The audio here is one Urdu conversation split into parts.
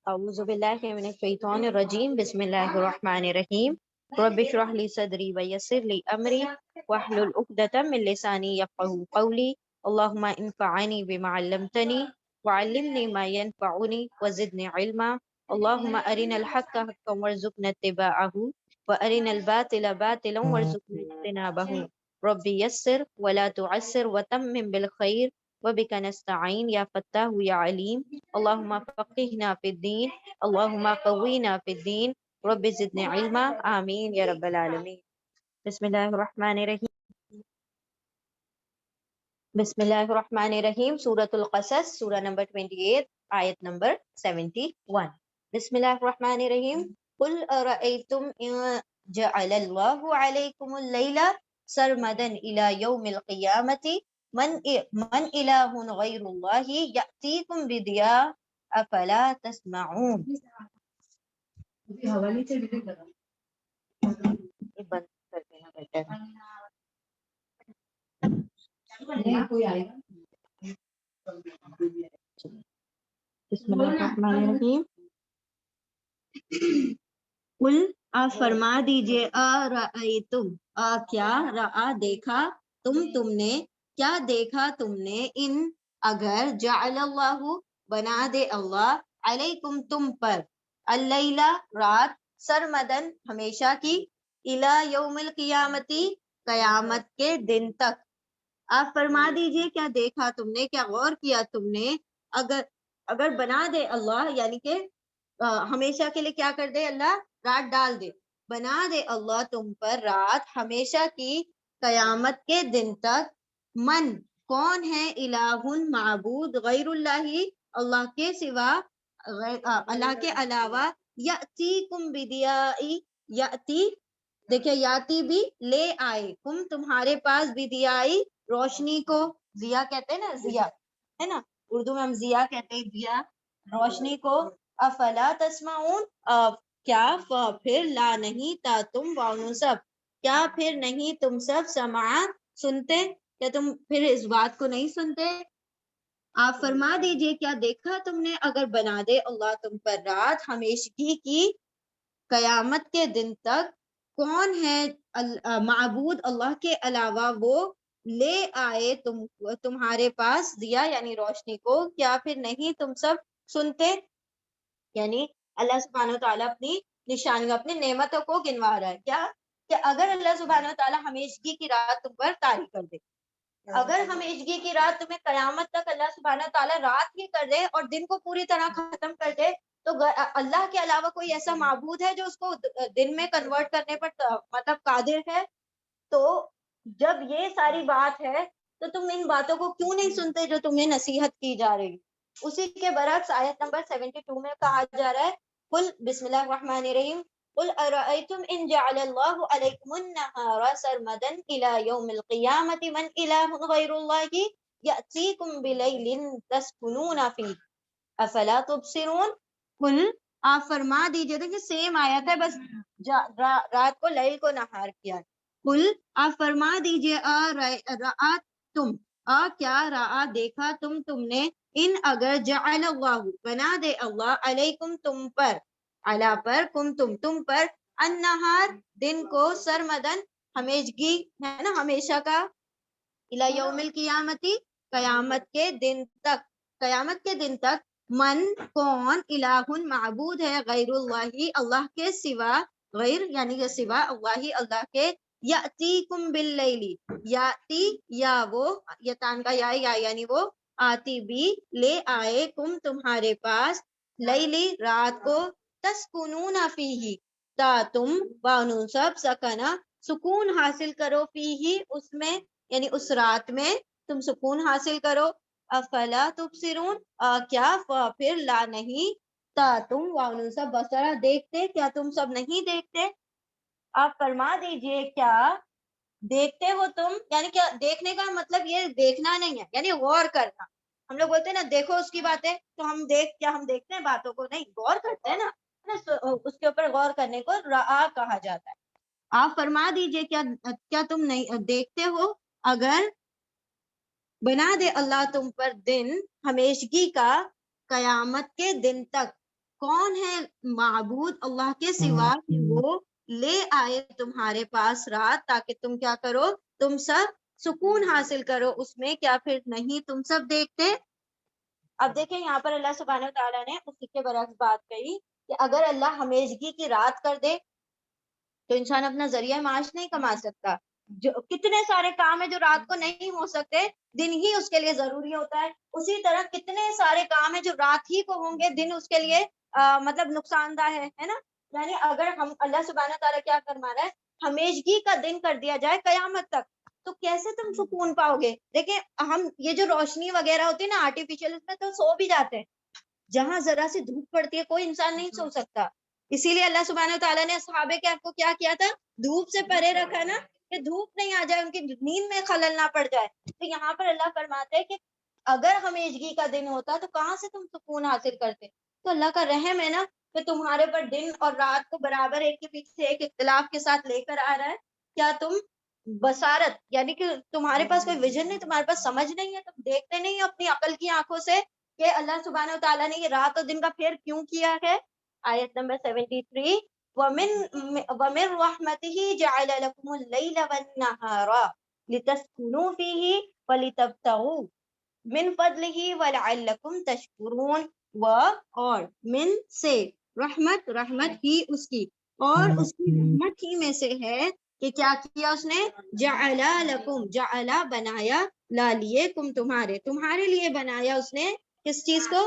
اعوذ باللہ من الشیطان الرجیم بسم اللہ الرحمن الرحیم رب اشرح لی صدری ویسر لی امری واحلل عقدۃ من لسانی یفقهوا قولی اللهم انفعنی بما علمتنی وعلمنی ما ينفعنی وزدنی علما اللهم ارنا الحق حقا وارزقنا اتباعه وارنا الباطل باطلا وارزقنا اجتنابه رب یسر ولا تعسر وتمم بالخیر وبك نستعين يا فتاح يا عليم اللهم فقهنا في الدين اللهم قوينا في الدين رب زدنا علما آمین یا رب العالمین. بسم اللہ الرحمن الرحیم. بسم اللہ الرحمن الرحیم. سورۃ القصص سورہ نمبر 28 آیت نمبر 71. بسم اللہ الرحمن الرحیم. قل ارأيتم ان جعل الله عليكم الليل سرمدا الى يوم القيامة من الہ غیر اللہ یأتیکم بضیاء افلا تسمعون. بند کر دینا بیٹر. بسم اللہ الرحمن الرحیم. قل آپ فرما دیجئے ارأیتم کیا رأا دیکھا تم نے کیا دیکھا تم نے ان اگر جعل اللہ بنا دے اللہ علیکم تم پر اللیلہ رات سرمدن ہمیشہ کی الی یوم القیامتی قیامت کے دن تک. آپ فرما دیجئے کیا دیکھا تم نے کیا غور کیا تم نے اگر بنا دے اللہ یعنی کہ ہمیشہ کے لیے کیا کر دے اللہ رات ڈال دے بنا دے اللہ تم پر رات ہمیشہ کی قیامت کے دن تک من کون ہے الہ معبود غیر اللہ اللہ کے سوا اللہ کے علاوہ یأتیکم بدیائی یأتی دیکھیں یاتی بھی لے آئے کم تمہارے پاس بدیائی روشنی کو ضیا کہتے ہیں نا ضیا ہے نا اردو میں ہم ضیا کہتے ہیں ضیا روشنی کو افلا تسمعون کیا پھر لا نہیں تا تم وانو سب کیا پھر نہیں تم سب سمع سنتے کیا تم پھر اس بات کو نہیں سنتے. آپ فرما دیجئے کیا دیکھا تم نے اگر بنا دے اللہ تم پر رات ہمیشگی کی قیامت کے دن تک کون ہے معبود اللہ کے علاوہ وہ لے آئے تمہارے پاس دیا یعنی روشنی کو کیا پھر نہیں تم سب سنتے. یعنی اللہ سبحانہ و تعالیٰ اپنی نشانیوں اپنی نعمتوں کو گنوا رہا ہے کیا کہ اگر اللہ سبحانہ و تعالیٰ ہمیشگی کی رات تم پر طاری کر دے اگر ہمیشگی کی رات تمہیں قیامت تک اللہ سبحانہ و تعالیٰ رات ہی کر دے اور دن کو پوری طرح ختم کر دے تو اللہ کے علاوہ کوئی ایسا معبود ہے جو اس کو دن میں کنورٹ کرنے پر مطلب قادر ہے. تو جب یہ ساری بات ہے تو تم ان باتوں کو کیوں نہیں سنتے جو تمہیں نصیحت کی جا رہی. اسی کے برعکس آیت نمبر 72 میں کہا جا رہا ہے قل بسم اللہ الرحمن الرحیم قل ارأیتم ان جعل اللہ علیکم النہار سرمدا الى یوم القیامت من الہ غیر اللہ یأتیکم بلیل تسکنون فیہ افلا تبصرون. قل آپ فرما دیجئے دیکھیں سیم آیت ہے بس رات کو لیل کو نہار کیا. قل آپ فرما دیجئے تم کیا رأا دیکھا تم نے ان اگر جعل اللہ بنا دے اللہ علیکم تم پر علا پر کم تم پر النہار دن کو سرمدن ہمیشگی ہے نا ہمیشہ کا الی یوم القیامتی قیامت کے دن تک من کون الہ معبود ہے غیر اللہ اللہ کے سوا غیر یعنی کہ سوا اللہ کے یأتیکم باللیل یاتی یا وہ یتان کا یا یعنی وہ آتی بھی لے آئے کم تمہارے پاس لیلی رات کو تسکنون فیہ تا تم بانو سب سکنا سکون حاصل کرو فیہ اس میں یعنی اس رات میں تم سکون حاصل کرو. افلا تبصرون کیا پھر لا نہیں تا تم وانو سب بصرا دیکھتے کیا تم سب نہیں دیکھتے. آپ فرما دیجئے کیا دیکھتے ہو تم یعنی کیا دیکھنے کا مطلب یہ دیکھنا نہیں ہے یعنی غور کرنا. ہم لوگ بولتے ہیں نا دیکھو اس کی باتیں تو ہم دیکھتے ہیں باتوں کو نہیں غور کرتے ہیں نا اس کے اوپر غور کرنے کو رعا کہا جاتا ہے. آپ فرما دیجئے کیا تم نہیں دیکھتے ہو اگر بنا دے اللہ تم پر دن ہمیشگی کا قیامت کے دن تک کون ہے معبود اللہ کے سوا کہ وہ لے آئے تمہارے پاس رات تاکہ تم کیا کرو, تم سب سکون حاصل کرو اس میں, کیا پھر نہیں تم سب دیکھتے. اب دیکھیں یہاں پر اللہ سبحانہ وتعالیٰ نے اسی کے برعکس بات کہی کہ اگر اللہ ہمیشگی کی رات کر دے تو انسان اپنا ذریعہ معاش نہیں کما سکتا. جو کتنے سارے کام ہیں جو رات کو نہیں ہو سکتے, دن ہی اس کے لیے ضروری ہوتا ہے. اسی طرح کتنے سارے کام ہیں جو رات ہی کو ہوں گے, دن اس کے لیے مطلب نقصان دہ ہے نا. یعنی اگر ہم اللہ سبحانہ تعالیٰ کیا فرما رہا ہے, ہمیشگی کا دن کر دیا جائے قیامت تک, تو کیسے تم سکون پاؤ گے. دیکھیں ہم یہ جو روشنی وغیرہ ہوتی ہے نا آرٹیفیشل, اس میں تو سو بھی جاتے ہیں. جہاں ذرا سی دھوپ پڑتی ہے کوئی انسان نہیں سو سکتا. اسی لیے اللہ سبحانہ تعالیٰ نے صحابہ کے آپ کو کیا کیا تھا, دھوپ سے پرے رکھا نا, کہ دھوپ نہیں آ جائے, ان کی نیند میں خلل نہ پڑ جائے. تو یہاں پر اللہ فرماتے ہیں کہ اگر ہمیشگی کا دن ہوتا تو کہاں سے تم سکون حاصل کرتے. تو اللہ کا رحم ہے نا کہ تمہارے پر دن اور رات کو برابر ایک کے پیچھے ایک اختلاف کے ساتھ لے کر آ رہا ہے. کیا تم بصارت یعنی کہ تمہارے پاس کوئی ویژن نہیں, تمہارے پاس سمجھ نہیں ہے, تم دیکھتے نہیں ہو اپنی عقل کی آنکھوں سے کہ اللہ سبحانہ وتعالیٰ نے یہ رات اور دن کا پھر کیوں کیا ہے. آیت نمبر 73, وَمِن رَحْمَتِهِ جَعَلَ لَكُمُ اللَّيْلَ وَالنَّهَارَ لِتَسْكُنُوا فِيهِ وَلِتَبْتَغُوا مِن فَضْلِهِ وَلَعَلَّكُمْ تَشْكُرُونَ. اور من سے رحمت, رحمت ہی اس کی, اور اس کی رحمت ہی میں سے ہے کہ کیا کیا اس نے, جعل لکم, جعل بنایا, لا لیے کم تمہارے لیے بنایا اس نے کس چیز کو,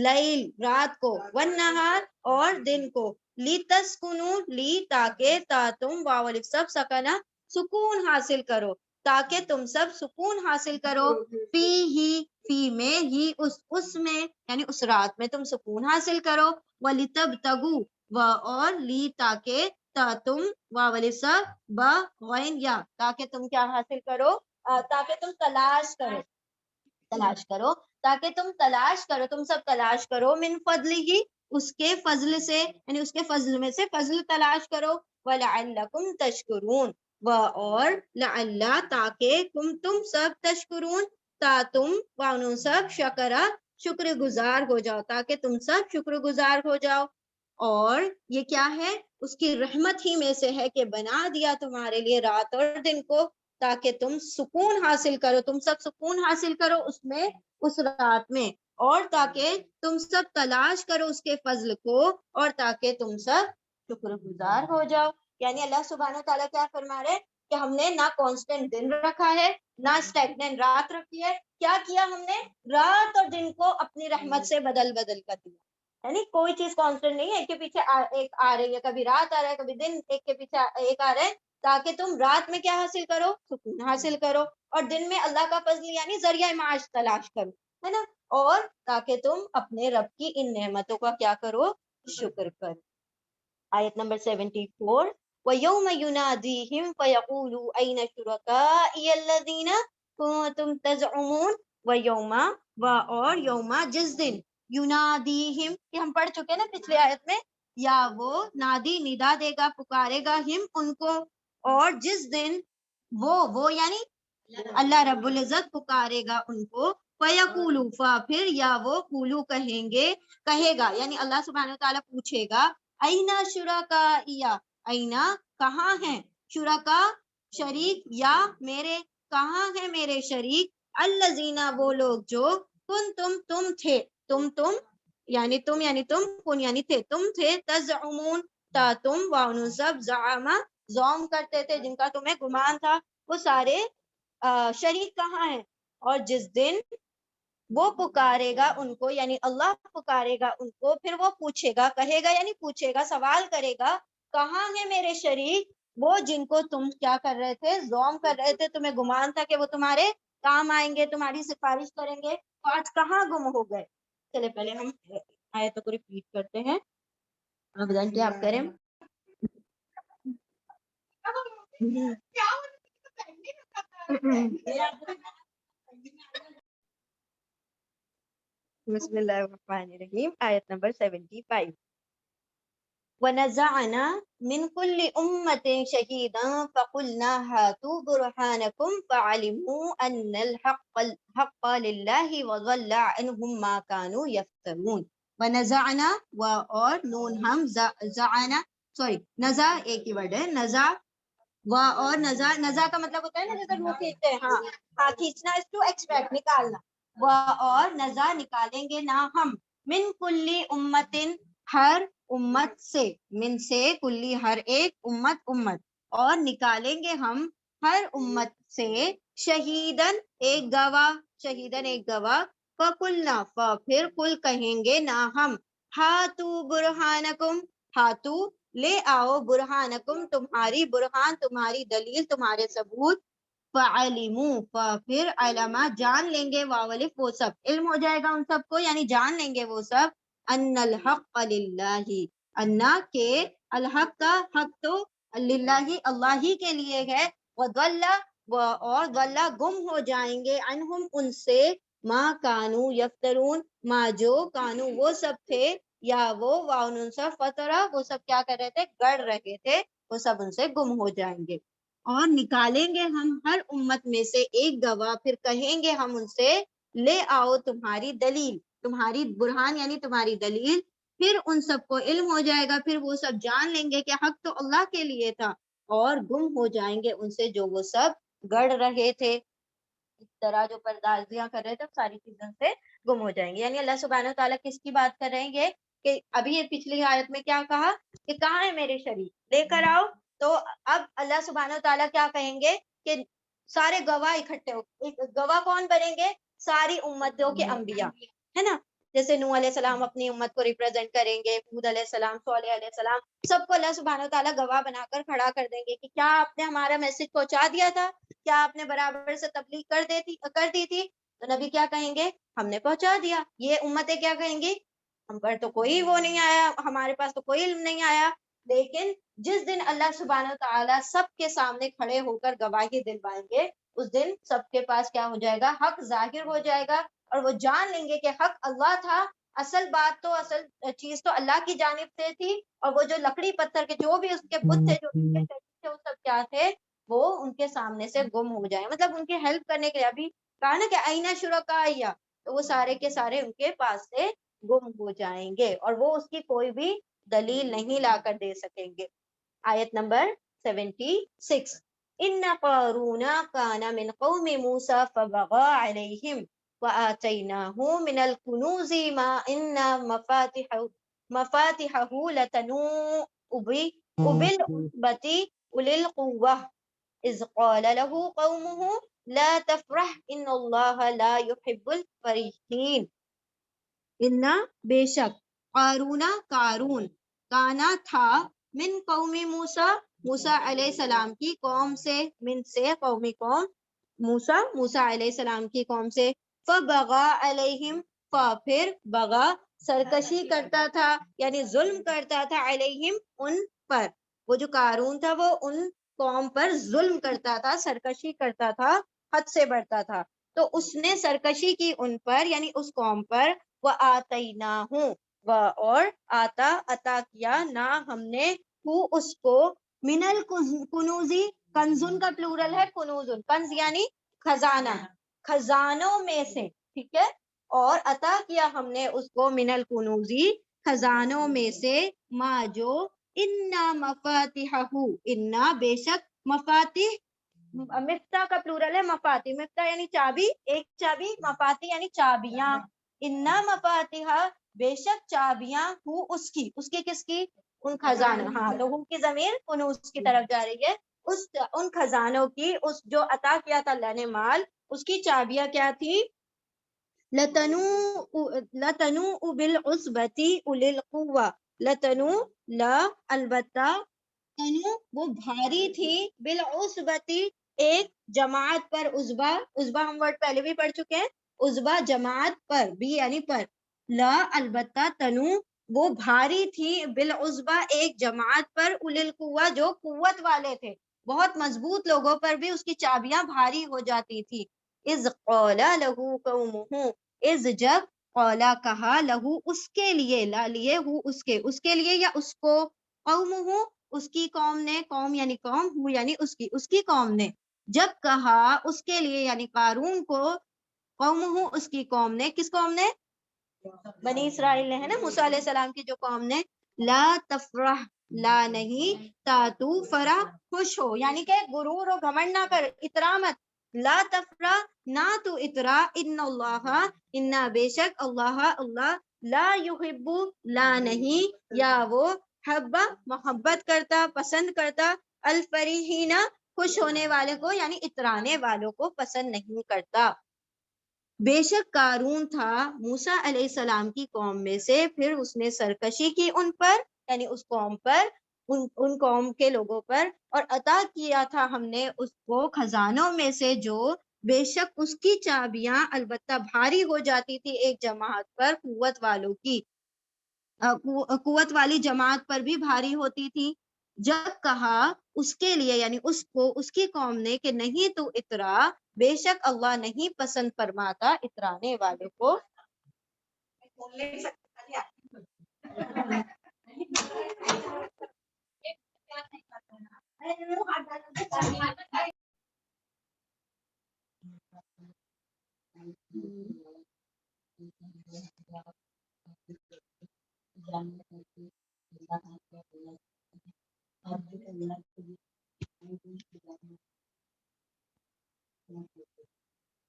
لیل رات کو, والنہار اور دن کو, لتسکنوا لی تاکہ تا تم واو الف سب سکنا سکون حاصل کرو, تاکہ تم سب سکون حاصل کرو, فی ہی, فی میں ہی, اس میں یعنی اس رات میں تم سکون حاصل کرو, وَلِتَبْتَغُوا اور لی تاکہ تا تم واو سب با غین یا تاکہ تم کیا حاصل کرو, تاکہ تم تلاش کرو, تاکہ تم تلاش کرو, تم سب تلاش کرو, من فضل ہی, اس کے فضل سے, یعنی اس کے فضل میں سے فضل تلاش کرو, وَلَعَلَّكُمْ تَشْكُرُونَ اور لعلہ تاکہ تم سب تشکرون, تا تم وانو سب شکر گزار ہو جاؤ, تاکہ تم سب شکر گزار ہو جاؤ. اور یہ کیا ہے, اس کی رحمت ہی میں سے ہے کہ بنا دیا تمہارے لیے رات اور دن کو تاکہ تم سکون حاصل کرو, تم سب سکون حاصل کرو اس میں, اس رات میں, اور تاکہ تم سب تلاش کرو اس کے فضل کو, اور تاکہ تم سب شکر گزار ہو جاؤ. یعنی اللہ سبحانہ تعالیٰ کیا فرما رہے کہ ہم نے نہ کانسٹنٹ دن رکھا ہے نہ اسٹیگننٹ رات رکھی ہے. کیا کیا ہم نے, رات اور دن کو اپنی رحمت سے بدل کر دیا. یعنی کوئی چیز کانسٹنٹ نہیں ہے, ایک کے پیچھے ایک آ رہی ہے, کبھی رات آ رہا ہے, کبھی دن ایک کے پیچھے ایک آ رہا ہے, تاکہ تم رات میں کیا حاصل کرو, سکون حاصل کرو, اور دن میں اللہ کا فضل یعنی ذریعہ معاش تلاش کرو, ہے نا, اور تاکہ تم اپنے رب کی ان نعمتوں کا کیا کرو, شکر کرو. آیت نمبر 74, وَيَوْمَ يُنَادِيهِمْ فَيَقُولُ أَيْنَ شُرَكَائِيَ الَّذِينَ كُنتُمْ تَزْعُمُونَ. وَيَوْمَ اور یوما جس دن, یونادیہم کہ ہم پڑھ چکے نا پچھلے آیت میں, یا وہ نادی ندا دے گا, پکارے گا, ہم ان کو, اور جس دن وہ یعنی اللہ رب العزت پکارے گا ان کو, فَيَقُولُ پھر یا وہ قولو کہے گا, یعنی اللہ سبحانہ وتعالیٰ پوچھے گا, اینا شرکائیا, اینا کہاں ہیں, شرکا شریک, یا میرے کہاں ہیں میرے شریک, الذین وہ لوگ جو تم تھے, تم یعنی تم کن یعنی تھے, تم تھے, تزعمون تم وانو سب زعما زوم کرتے تھے, جن کا تمہیں گمان تھا, وہ سارے شریک کہاں ہیں. اور جس دن وہ پکارے گا ان کو, یعنی اللہ پکارے گا ان کو, پھر وہ پوچھے گا, کہے گا یعنی پوچھے گا, سوال کرے گا, کہاں ہیں میرے شریک, وہ جن کو تم کیا کر رہے تھے, زوم کر رہے تھے, تمہیں گمان تھا کہ وہ تمہارے کام آئیں گے, تمہاری سفارش کریں گے, تو آج کہاں گم ہو گئے. چلے پہلے ہم آیتوں کو ریپیٹ کرتے ہیں, اب گھنٹے آپ کریں. بسم اللہ الرحمن الرحیم. آیت نمبر 75, وَنَزَعْنَا مِنْ كُلِّ أُمَّةٍ شَهِيدًا فَقُلْنَا هَاتُوا بُرْهَانَكُمْ فَعَلِمُوا أَنَّ الْحَقَّ لِلَّهِ وَضَلَّ عَنْهُمْ مَا كَانُوا يَفْتَرُونَ. ونزعنا و اور نون ہم زعنا سوری نزا ایک ہی ورڈ ہے نزا و اور نزا نزا کا مطلب ہوتا ہے نا جیسے وہ کھینچتے ہیں ہاں ہاں کھینچنا اس ٹو ایکسٹریکٹ نکالنا و اور نزا نکالیں گے نہ ہم من کلی امتن ہر امت سے من سے کلی ہر ایک امت اور نکالیں گے ہم ہر امت سے شہیدن ایک گواہ فقلنا پھر قل کہیں گے نہ ہم ہاتو برہانکم ہاتو لے آؤ برہانکم تمہاری برہان تمہاری دلیل تمہارے ثبوت فعلموا پھر علما جان لیں گے واولف وہ سب علم ہو جائے گا ان سب کو یعنی جان لیں گے وہ سب ان الحق للہ انا کہ الحق کا حق تو للہ اللہ ہی کے لیے ہے وضل اور ضل گم ہو جائیں گے عنہم ان سے ما کانو یفترون ما جو کانو وہ سب تھے یا وہ واؤن سب فترہ وہ سب کیا کر رہے تھے گڑ رہے تھے وہ سب ان سے گم ہو جائیں گے اور نکالیں گے ہم ہر امت میں سے ایک گواہ پھر کہیں گے ہم ان سے لے آؤ تمہاری دلیل تمہاری برہان یعنی تمہاری دلیل پھر ان سب کو علم ہو جائے گا پھر وہ سب جان لیں گے کہ حق تو اللہ کے لیے تھا اور گم ہو جائیں گے ان سے جو وہ سب گڑ رہے تھے اس طرح جو پردازیاں کر رہے تھے ساری چیزوں سے گم ہو جائیں گے یعنی اللہ سبحانہ وتعالیٰ کس کی بات کر رہے ہیں کہ ابھی یہ پچھلی آیت میں کیا کہا کہ کہاں ہے میرے شریک لے کر آؤ تو اب اللہ سبحانہ وتعالیٰ کیا کہیں گے کہ سارے گواہ اکٹھے ہو گواہ کون بنیں گے ساری امتوں کے انبیاء ہے نا جیسے نوح علیہ السلام اپنی امت کو ریپرزینٹ کریں گے ہود علیہ السلام صالح علیہ السلام سب کو اللہ سبحانہ وتعالیٰ گواہ بنا کر کھڑا کر دیں گے کہ کیا آپ نے ہمارا میسج پہنچا دیا تھا کیا آپ نے برابر سے تبلیغ کر دی تھی تو نبی کیا کہیں گے ہم نے پہنچا دیا یہ امتیں کیا کہیں گی ہم پر تو کوئی وہ نہیں آیا ہمارے پاس تو کوئی علم نہیں آیا لیکن جس دن اللہ سبحانہ وتعالیٰ سب کے سامنے کھڑے ہو کر گواہی دلوائیں گے اس دن سب کے پاس کیا ہو جائے گا حق ظاہر ہو جائے گا اور وہ جان لیں گے کہ حق اللہ تھا اصل بات تو اصل چیز تو اللہ کی جانب سے تھی اور وہ جو لکڑی پتھر کے جو بھی اس کے بت تھے جو تھے وہ سب کیا تھے وہ ان کے سامنے سے گم ہو جائے مطلب ان کی ہیلپ کرنے کے لیے ابھی کہا نا کہ آئینہ شرکائیا تو وہ سارے کے سارے ان کے پاس سے گم ہو جائیں گے اور وہ اس کی کوئی بھی دلیل نہیں لا کر دے سکیں گے آیت نمبر 76 ان قارون کان من قوم موسیٰ فبغى علیہم وآتیناہ من الکنوز ما ان مفاتحہ لتنوء بالعصبۃ اولي القوة اذ قال له قومه لا تفرح ان اللہ لا يحب الفرحین ان بے شک قارون کانا تھا من قوم موسیٰ علیہ السلام کی قوم سے من سے قومی قوم موسیٰ علیہ السلام کی قوم سے فبغى علیہم پھر بغا سرکشی کرتا تھا یعنی ظلم کرتا تھا علیہم ان پر وہ جو قارون تھا وہ ان قوم پر ظلم کرتا تھا سرکشی کرتا تھا حد سے بڑھتا تھا تو اس نے سرکشی کی ان پر یعنی اس قوم پر وآتیناہ اور عطا کیا نہ ہم نے اس کو من الکنوزی کنزن کا پلورل ہے کنوزن کنز یعنی خزانہ خزانوں میں سے ٹھیک ہے اور عطا کیا ہم نے اس کو من الکنوزی خزانوں میں سے ما جو انا مفاتحہ انا بے شک مفاتح مفتاح کا پلورل ہے مفاتح مفتاح یعنی چابی ایک چابی مفاتح یعنی چابیاں انا مفاتحہ بے شک چابیاں اس کی کس کی ان خزانوں ہاں تو ہوں کی ضمیر کنوز کی طرف جا رہی ہے ان خزانوں کی اس جو عطا کیا تھا اللہ نے مال اس کی چابیاں کیا تھی لتنوء بالعصبۃ اولي القوة لتنوء لا البتہ تنو وہ بھاری تھی بالعصبۃ ایک جماعت پر عصبہ ہم ورڈ پہلے بھی پڑھ چکے ہیں عصبہ جماعت پر بھی یعنی پر لا البتہ تنو وہ بھاری تھی بالعصبہ ایک جماعت پر اولي القوة جو قوت والے تھے بہت مضبوط لوگوں پر بھی اس کی چابیاں بھاری ہو جاتی تھی اذ قال له قومه اذ جب قالا کہا لہو اس کے لیے لا لیے ہو اس کے لیے یا اس کو قومه اس کی قوم نے قوم یعنی قوم ہو یعنی اس کی قوم نے جب کہا اس کے لیے یعنی قارون کو قومه اس کی قوم نے کس قوم نے بنی اسرائیل نے ہے نا موسیٰ علیہ السلام کی جو قوم نے لا تفرح لا نہیں تاتو فرح خوش ہو یعنی کہ غرور و گھمنڈ نہ کر اترا مت لا تفرح نہ تو اترا ان اللہ انا بے شک اللہ اللہ لا یحب لا نہیں یا وہ حب محبت کرتا پسند کرتا الفریحین خوش ہونے والے کو یعنی اترانے والوں کو پسند نہیں کرتا. بے شک قارون تھا موسیٰ علیہ السلام کی قوم میں سے پھر اس نے سرکشی کی ان پر یعنی اس قوم پر ان قوم کے لوگوں پر اور عطا کیا تھا ہم نے اس کو خزانوں میں سے جو بے شک اس کی چابیاں البتہ بھاری ہو جاتی تھی ایک جماعت پر قوت والوں کی قوت والی جماعت پر بھی بھاری ہوتی تھی. جب کہا اس کے لیے یعنی اس کو اس کی قوم نے کہ نہیں تو اترا بے شک اللہ نہیں پسند فرماتا اترانے والے کو.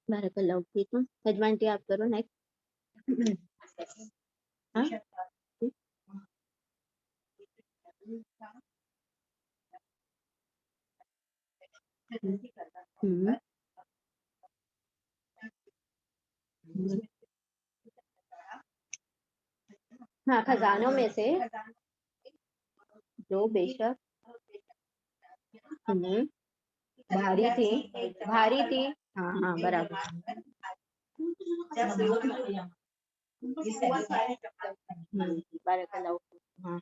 بارک اللہ فیکم. حجمانٹی آپ کرو نیکسٹ. ہاں خزانوں میں سے جو بے شک بھاری تھی ہاں ہاں برابر. بارک اللہ. ہاں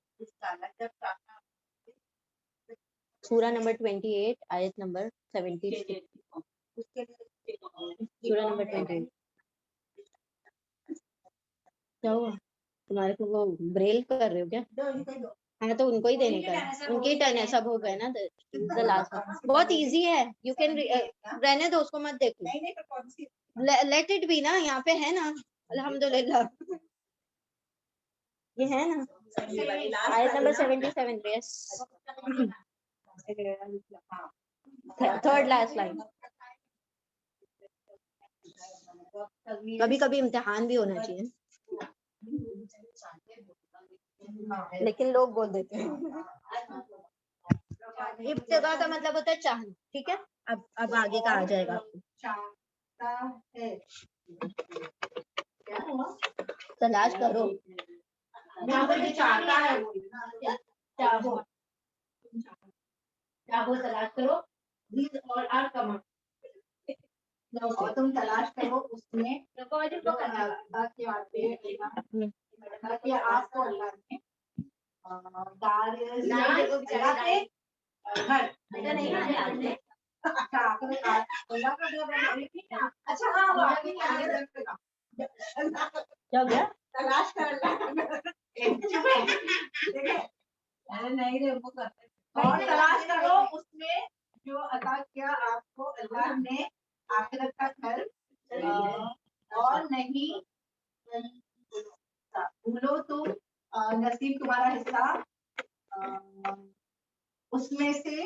سورہ نمبر 28 آیت نمبر 76. سورہ نمبر 28 کیا ہوا تمہارے کو وہ بریل کر رہے ہو کیا؟ ہاں تو ان کو ہی دینے کا ہے ان کی ٹرن ہے سب ہو گئے نا. بہت ایزی ہے یو کین رہنے دو اس کو مت دیکھو لیٹ اٹ بی نا یہاں پہ ہے نا الحمدللہ یہ ہے نا آیت نمبر 77. یس تھرڈ لاسٹ لائن. کبھی کبھی امتحان بھی ہونا چاہیے لیکن لوگ بول دیتے ہیں ابتدا کا مطلب ہوتا ہے چاہنا. ٹھیک ہے اب آگے کا آ جائے گا تلاش کرو چاہو تلاش کرو اور تم تلاش کرو اس میں کہ آپ کو اللہ نے کیا گیا تلاش کر اور تلاش کرو اس میں جو عطا کیا آپ کو اللہ نے آخرت کا گھر اور نہیں بھولو تو نصیب تمہارا حصہ اس میں سے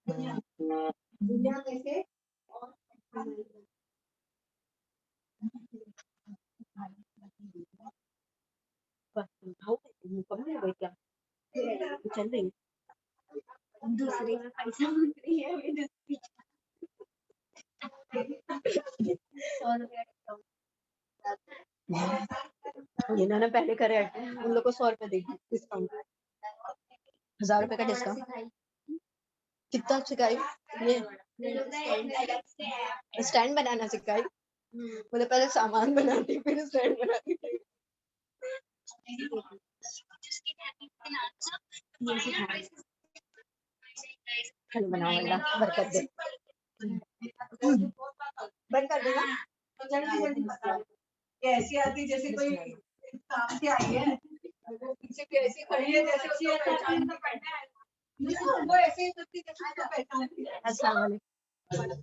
دنیا میں سے چل رہی دوسری میں پیسہ مانگ رہی ہے جنہوں نے پہلے کرے ان لوگ کو 100 روپے دے گی ڈسکاؤنٹ 1000 روپے کا ڈسکاؤنٹ. کتنا سکھائی یہ اسٹینڈ بنانا سکھائی مجھے پہلے سامان بناتی پھر اسٹینڈ بناتی. بناؤ اللہ برکت دے. بند کر دے گا جلدی جلدی بتا ایسی آتی جیسے کوئی کام سے آئی ہے پیچھے کیسی کھڑی ہے جیسے وہ ایسے ہی کرتی جیسے پہچانتی ہے. السلام علیکم.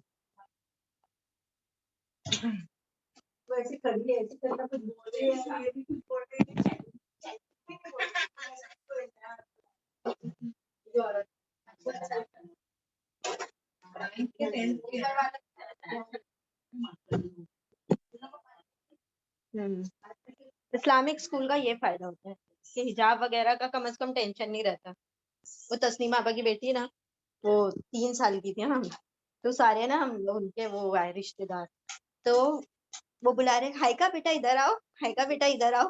اسلامک اسکول کا یہ فائدہ ہوتا ہے کہ حجاب وغیرہ کا کم از کم ٹینشن نہیں رہتا. وہ تسنیم آپا کی بیٹی ہے نا, وہ 3 سال کی تھی نا, تو سارے نا ہم ان کے وہ آئے رشتے دار, تو وہ بلا رہے ہائیکا بیٹا ادھر آؤ, ہائیکا بیٹا ادھر آؤ.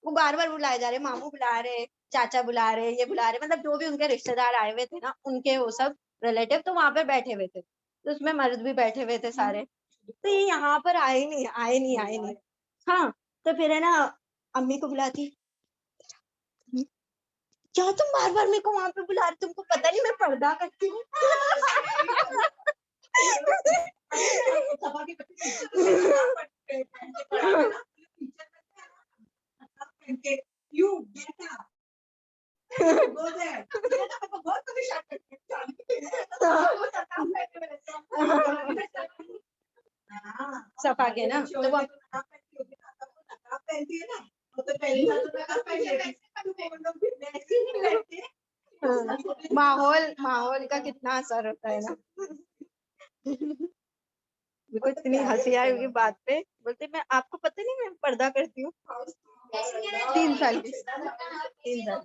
وہ بار بار بلائے جا رہے, ماموں بلا رہے, چاچا بلا رہے, یہ بلا رہے, مطلب جو بھی ان کے رشتے دار آئے ہوئے تھے نا ان کے وہ سب ریلیٹیو تو وہاں پہ بیٹھے ہوئے تھے, تو اس میں مرد بھی بیٹھے ہوئے تھے سارے. تو یہ یہاں پر آئے نہیں. ہاں تو پھر ہے نا امی کو بلاتی, کیا تم بار بار میرے کو وہاں پہ بلا رہے, تم کو پتہ نہیں میں پردہ کرتی ہوں. صفا کے نا تو وہ ماحول کا کتنا اثر ہوتا ہے نا. میرے کو اتنی ہنسی آئی ہوئی بات پہ, بولتے میں آپ کو پتہ نہیں میں پردہ کرتی ہوں. 3 سال کی, 3 سال.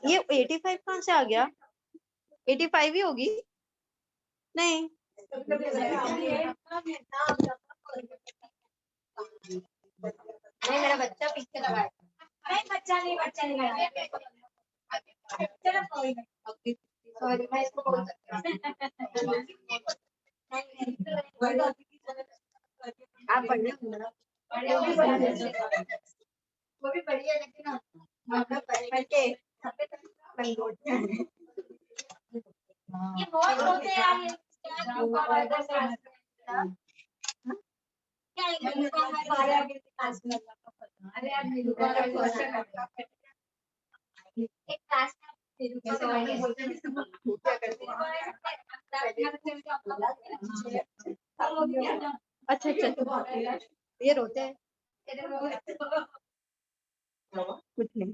یہ 85 کہاں سے آ گیا, 85 ہی ہوگی. نہیں میرا بچہ پیچھے لگا ہے. آپ پڑھنے وہ بھی بڑھیا, لیکن اچھا یہ روتے ہیں کچھ نہیں.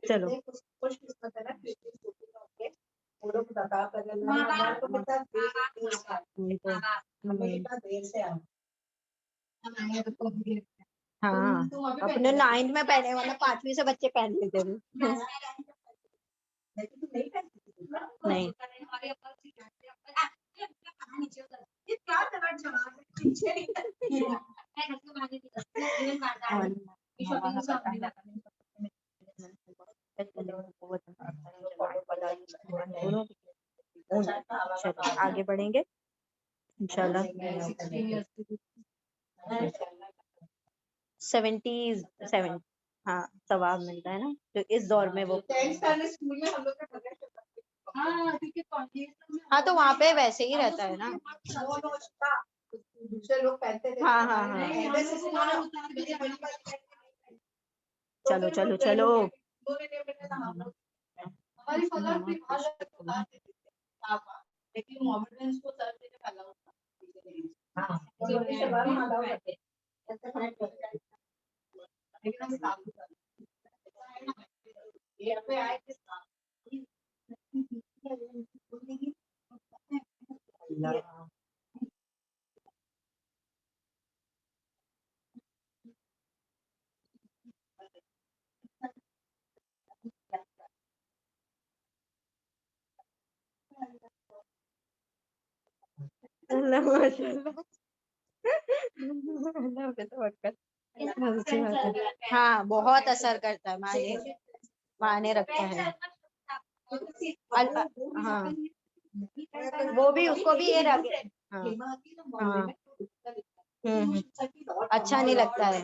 چلو ہاں اپنے 9 میں پہنے والا 5ویں سے بچے پہن لیتے تھے. نہیں آگے بڑھیں گے انشاءاللہ. 77 ہاں ثواب ملتا ہے نا, تو اس دور میں وہ ہاں تو وہاں پہ ویسے ہی رہتا ہے نا. ہاں ہاں ہاں چلو چلو چلو. ہاں بہت اثر کرتا ہے, معنی رکھتا ہے. ہاں وہ بھی اس کو بھی یہ رکھے. ہاں اچھا نہیں لگتا ہے.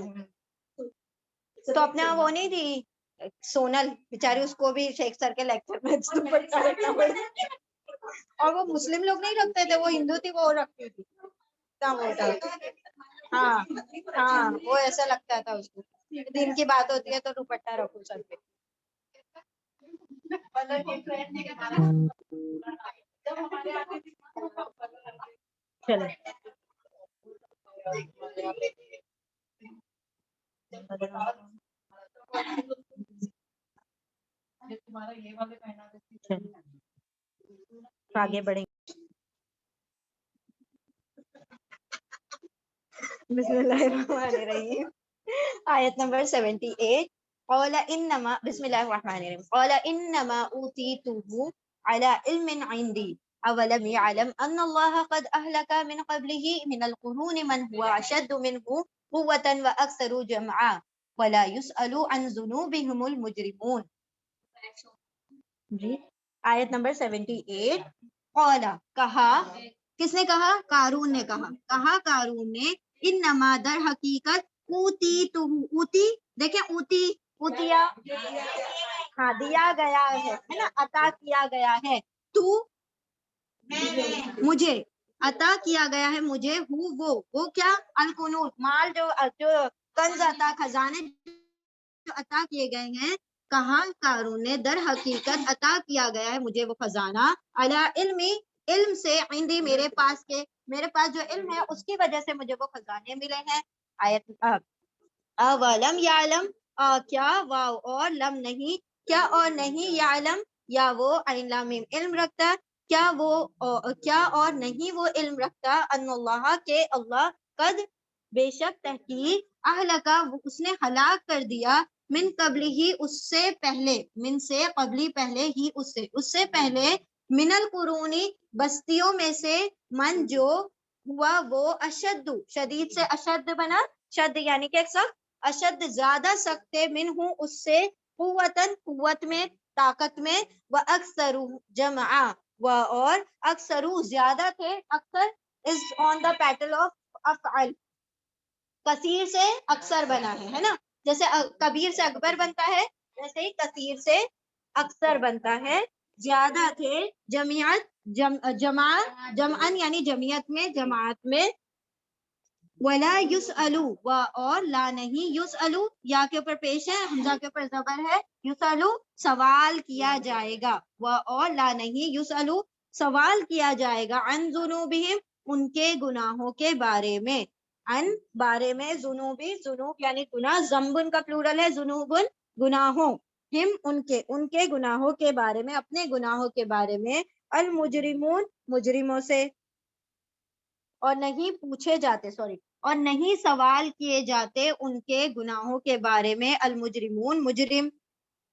تو اپنے وہ نہیں تھی سونل بیچاری, اس کو بھی شیخ سر کے لیکچر میں اور وہ مسلم لوگ نہیں رکھتے تھے, وہ ہندو تھی وہ رکھتی تھی. اتنا موٹا. ہاں ہاں وہ ایسا لگتا تھا اس کو. دن کی بات ہوتی ہے تو دوپٹہ رکھو سر پہ. چلو آگے بڑھیں. بسم اللہ الرحمن الرحیم. آیت نمبر 78. قال انما بسم اللہ الرحمن الرحیم. قال انما اوتیتہ على علم عندي اولم يعلم ان الله قد اهلك من قبله من القرون من هو اشد منه قوة واكثر جمعا ولا يسأل عن ذنوبهم المجرمون. جی آیت نمبر 78. قال کہا, کس نے کہا؟ قارون نے کہا. کہا قارون نے انما در حقیقت اوتی تو اوتی, دیکھیں اوتی اوتیا ہاں دیا گیا ہے نا, عطا کیا گیا ہے. تو مجھے عطا کیا گیا ہے مجھے وہ کیا الکنوز مال جو کنز عطا خزانے جو عطا کیے گئے ہیں. کہا قارون نے در حقیقت عطا کیا گیا ہے مجھے وہ خزانہ علی علمی علم سے عندی میرے پاس جو علم ہے اس کی وجہ سے مجھے وہ خزانے ملے ہیں. آیت اولم یعلم کیا واو اور لم نہیں, کیا اور نہیں, یعلم یا وہ عین لام میم علم رکھتا, کیا اور نہیں وہ علم رکھتا ان اللہ کے اللہ قد بے شک تحقیق اہلکا اس نے ہلاک کر دیا من قبل ہی اس سے پہلے, من سے قبلی پہلے ہی اس سے پہلے من القرونی بستیوں میں سے من جو ہوا وہ اشد شدید سے اشد بنا شد یعنی کہ سخت, اشد زیادہ سخت من ہوں اس سے قوتن قوت میں طاقت میں و اکثر جمعا و اور اکثر زیادہ تھے. اکثر از آن دا پیٹل آف افعل, کثیر سے اکثر بنا ہے نا, جیسے کبیر سے اکبر بنتا ہے ویسے ہی کثیر سے اکثر بنتا ہے. زیادہ تھے جمعیت جمعن یعنی جمعیت میں جماعت میں. ولا یسألو و اور لا نہیں, یسألو یا کے اوپر پیش ہے, حمزہ کے اوپر زبر ہے, یسألو سوال کیا جائے گا, و اور لا نہیں, یسألو سوال کیا جائے گا, عن ذنوبہم ان کے گناہوں کے بارے میں, ان بارے میں, ذنوبی ذنوب یعنی گناہ, ذنبن کا پلورل ہے, ذنوبن گناہوں, ہم ان کے گناہوں کے بارے میں, اپنے گناہوں کے بارے میں, المجرمون مجرموں سے, اور نہیں پوچھے جاتے اور نہیں سوال کیے جاتے ان کے گناہوں کے بارے میں, المجرمون مجرم,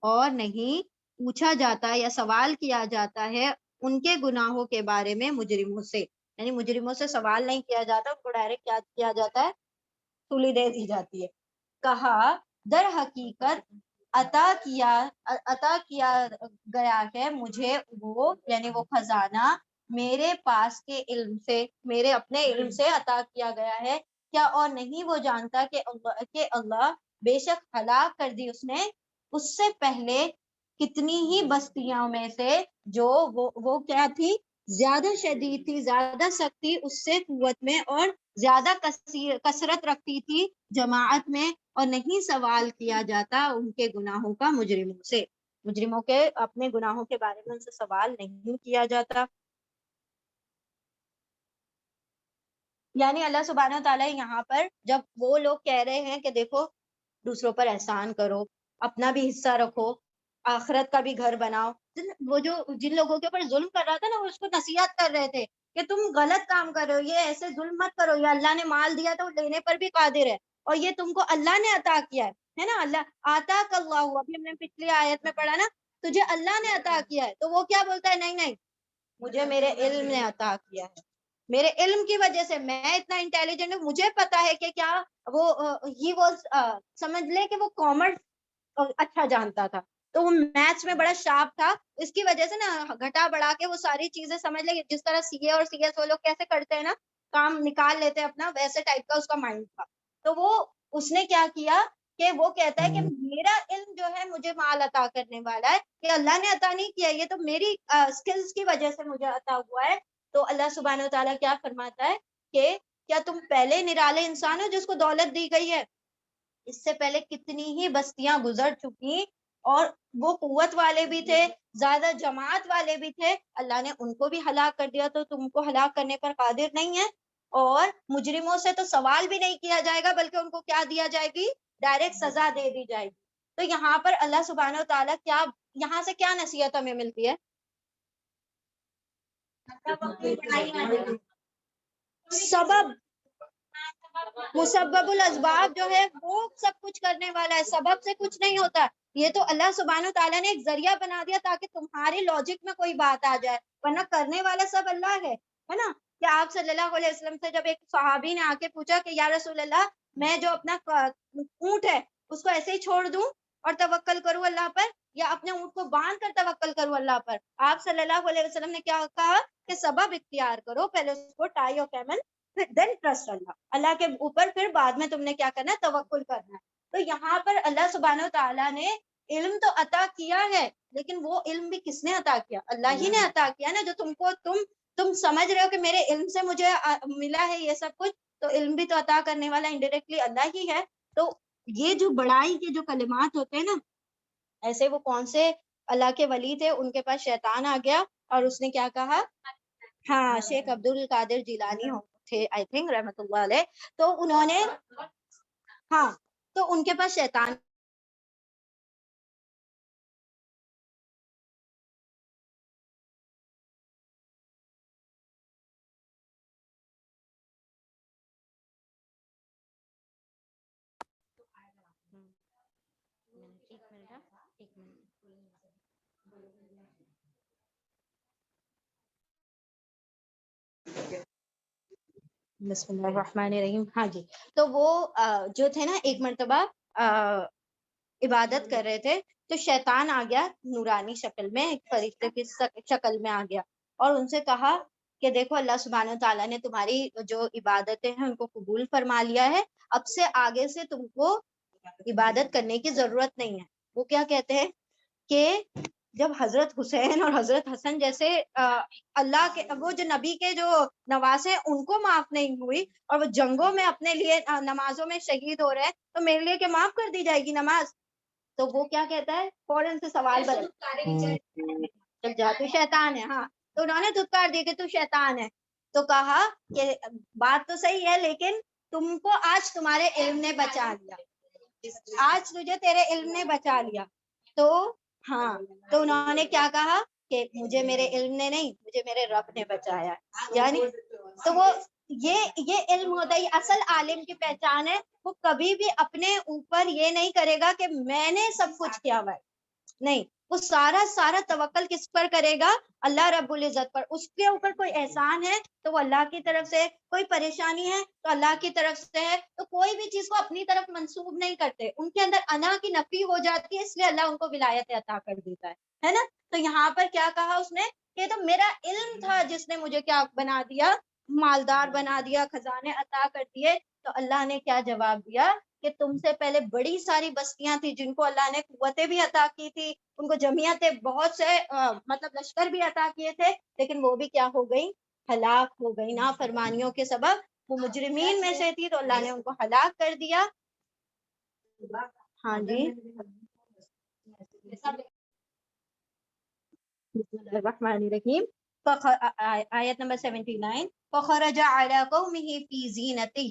اور نہیں پوچھا جاتا یا سوال کیا جاتا ہے ان کے گناہوں کے بارے میں مجرموں سے, یعنی مجرموں سے سوال نہیں کیا جاتا, ان کو ڈائریکٹ کیا کیا جاتا ہے, سولی دے دی جاتی ہے. کہا در حقیقت عطا کیا گیا ہے مجھے وہ یعنی وہ خزانہ میرے پاس کے علم سے, میرے اپنے علم سے عطا کیا گیا ہے. کیا اور نہیں وہ جانتا کہ اللہ بے شک ہلاک کر دی اس نے اس سے پہلے کتنی ہی بستیاں میں سے جو وہ کیا تھی, زیادہ شدید تھی, زیادہ سخت تھی اس سے قوت میں, اور زیادہ کثرت رکھتی تھی جماعت میں, اور نہیں سوال کیا جاتا ان کے گناہوں کا مجرموں سے, مجرموں کے اپنے گناہوں کے بارے میں ان سے سوال نہیں کیا جاتا. یعنی اللہ سبحانہ و تعالیٰ یہاں پر جب وہ لوگ کہہ رہے ہیں کہ دیکھو دوسروں پر احسان کرو, اپنا بھی حصہ رکھو, آخرت کا بھی گھر بناؤ, وہ جو جن لوگوں کے اوپر ظلم کر رہا تھا نا وہ اس کو نصیحت کر رہے تھے کہ تم غلط کام کر رہے ہو, یہ ایسے ظلم مت کرو, یہ اللہ نے مال دیا تو لینے پر بھی قادر ہے, اور یہ تم کو اللہ نے عطا کیا ہے نا, اللہ آتا اللہ, ابھی ہم نے پچھلی آیت میں پڑھا نا, تجھے اللہ نے عطا کیا ہے, تو وہ کیا بولتا ہے, نہیں مجھے میرے علم نے عطا کیا ہے, میرے علم کی وجہ سے میں اتنا انٹیلیجنٹ ہوں, مجھے پتا ہے کہ کیا وہ ہی واز سمجھ لے کہ وہ کامرس اچھا جانتا تھا, تو وہ میتھس میں بڑا شارپ تھا, اس کی وجہ سے نا گھٹا بڑھا کے وہ ساری چیزیں سمجھ لے, جس طرح سی اے اور سی ایس وہ لوگ کیسے کرتے ہیں نا, کام نکال لیتے ہیں اپنا, ویسے ٹائپ کا اس کا مائنڈ تھا. تو وہ اس نے کیا کیا کہ وہ کہتا ہے کہ میرا علم جو ہے مجھے مال عطا کرنے والا ہے, کہ اللہ نے عطا نہیں کیا, یہ تو میری اسکلز کی وجہ سے مجھے عطا ہوا ہے. تو اللہ سبحانہ و تعالیٰ کیا فرماتا ہے کہ کیا تم پہلے نرالے انسان ہو جس کو دولت دی گئی ہے؟ اس سے پہلے کتنی ہی بستیاں گزر چکی اور وہ قوت والے بھی تھے, زیادہ جماعت والے بھی تھے, اللہ نے ان کو بھی ہلاک کر دیا. تو تم کو ہلاک کرنے پر قادر نہیں ہے. اور مجرموں سے تو سوال بھی نہیں کیا جائے گا, بلکہ ان کو کیا دیا جائے گی؟ ڈائریکٹ سزا دے دی جائے گی. تو یہاں پر اللہ سبحانہ و تعالیٰ کیا, یہاں سے کیا نصیحت ہمیں ملتی ہے؟ سبب, مسبب الاسباب جو ہے وہ سب کچھ کرنے والا ہے, سبب سے کچھ نہیں ہوتا. یہ تو اللہ سبحانہ و تعالیٰ نے ایک ذریعہ بنا دیا تاکہ تمہارے لاجک میں کوئی بات آ جائے, ورنہ کرنے والا سب اللہ ہے نا. کہ آپ صلی اللہ علیہ وسلم سے جب ایک صحابی نے آ کے پوچھا کہ یا رسول اللہ, میں جو اپنا اونٹ ہے اس کو ایسے ہی چھوڑ دوں اور توکل کروں اللہ پر, یا اپنے اونٹ کو باندھ کر توکل کروں اللہ پر؟ آپ صلی اللہ علیہ وسلم نے کیا کہا کہ سبب اختیار کرو, پہلے اس کو ٹائی اور کیمل, دین ٹرسٹ اللہ, اللہ کے اوپر پھر بعد میں تم نے کیا کرنا ہے؟ توکل کرنا ہے. تو یہاں پر اللہ سبحانہ و تعالیٰ نے علم تو عطا کیا ہے, لیکن وہ علم بھی کس نے عطا کیا؟ اللہ ہی نے عطا کیا نا. جو تم کو تم سمجھ رہے ہو کہ میرے علم سے مجھے ملا ہے یہ سب کچھ, تو علم بھی تو عطا کرنے والا انڈائریکٹلی اللہ ہی ہے. تو یہ جو بڑائی کے جو کلمات ہوتے ہیں نا, ایسے وہ کون سے اللہ کے ولی تھے, ان کے پاس شیطان آ گیا اور اس نے کیا کہا, ہاں شیخ عبد القادر جیلانی تھے آئی تھنک رحمت اللہ علیہ, تو انہوں نے, ہاں تو ان کے پاس شیطان بسم اللہ الرحمن الرحیم. ہاں جی, تو وہ جو تھے نا ایک مرتبہ عبادت کر رہے تھے, تو شیطان آ گیا نورانی شکل میں, ایک فرشتے کی شکل میں آ گیا, اور ان سے کہا کہ دیکھو اللہ سبحانہ و تعالیٰ نے تمہاری جو عبادتیں ہیں ان کو قبول فرما لیا ہے, اب سے آگے سے تم کو عبادت کرنے کی ضرورت نہیں ہے. وہ کیا کہتے ہیں کہ جب حضرت حسین اور حضرت حسن جیسے اللہ کے, وہ جو نبی کے جو نواسے ان کو معاف نہیں ہوئی, اور وہ جنگوں میں اپنے لیے نمازوں میں شہید ہو رہے ہیں, تو میرے لیے کیا معاف کر دی جائے گی نماز؟ تو وہ کیا کہتا ہے, فوراً سے سوال چل جا, تو شیطان ہے. ہاں, تو انہوں نے دھتکار دی کہ تو شیطان ہے. تو کہا کہ بات تو صحیح ہے, لیکن تم کو آج تمہارے علم نے بچا لیا, آج تجھے تیرے علم نے بچا لیا. تو ہاں, تو انہوں نے کیا کہا کہ مجھے میرے علم نے نہیں, مجھے میرے رب نے بچایا. یعنی تو وہ یہ علم ہوتا ہے, یہ اصل عالم کی پہچان ہے. وہ کبھی بھی اپنے اوپر یہ نہیں کرے گا کہ میں نے سب کچھ کیا ہوا ہے, نہیں, وہ سارا توکل کس پر کرے گا؟ اللہ رب العزت پر. اس کے اوپر کوئی احسان ہے تو وہ اللہ کی طرف سے, کوئی پریشانی ہے تو اللہ کی طرف سے ہے. تو کوئی بھی چیز کو اپنی طرف منسوب نہیں کرتے, ان کے اندر انا کی نفی ہو جاتی ہے, اس لیے اللہ ان کو ولایت عطا کر دیتا ہے نا. تو یہاں پر کیا کہا اس نے کہ تو میرا علم تھا جس نے مجھے کیا بنا دیا, مالدار بنا دیا, خزانے عطا کر دیے. تو اللہ نے کیا جواب دیا کہ تم سے پہلے بڑی ساری بستیاں تھی جن کو اللہ نے قوتیں بھی عطا کی تھی, ان کو جمعیتیں بہت سے مطلب لشکر بھی عطا کیے تھے, لیکن وہ بھی کیا ہو گئی؟ ہلاک ہو گئی نافرمانیوں کے سبب. وہ مجرمین میں سے تھی تو اللہ نے ان کو ہلاک کر دیا. ہاں جی, بسم اللہ الرحمن الرحیم. آیت نمبر 79. فخرج على قومه في زينته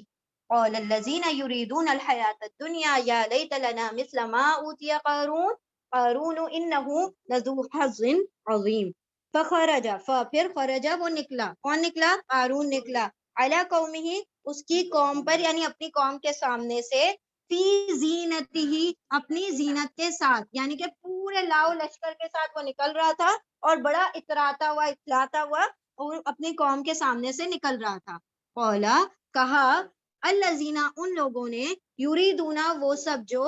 قال الذين يريدون الحياة الدنيا يا ليت لنا مثل ما أوتي قارون إنه لذو حظ عظيم. فخرج, پھر خرجا وہ نکلا, کون نکلا؟ قارون نکلا, علی قومه اس کی قوم پر, یعنی اپنی قوم کے سامنے سے, فی زینتی ہی اپنی زینت کے ساتھ, یعنی کہ پورے لاؤ لشکر کے ساتھ وہ نکل رہا تھا, اور بڑا اتراتا ہوا اکھلاتا ہوا اور اپنی قوم کے سامنے سے نکل رہا تھا. قولا کہا, الذین ان لوگوں نے, یریدون وہ سب جو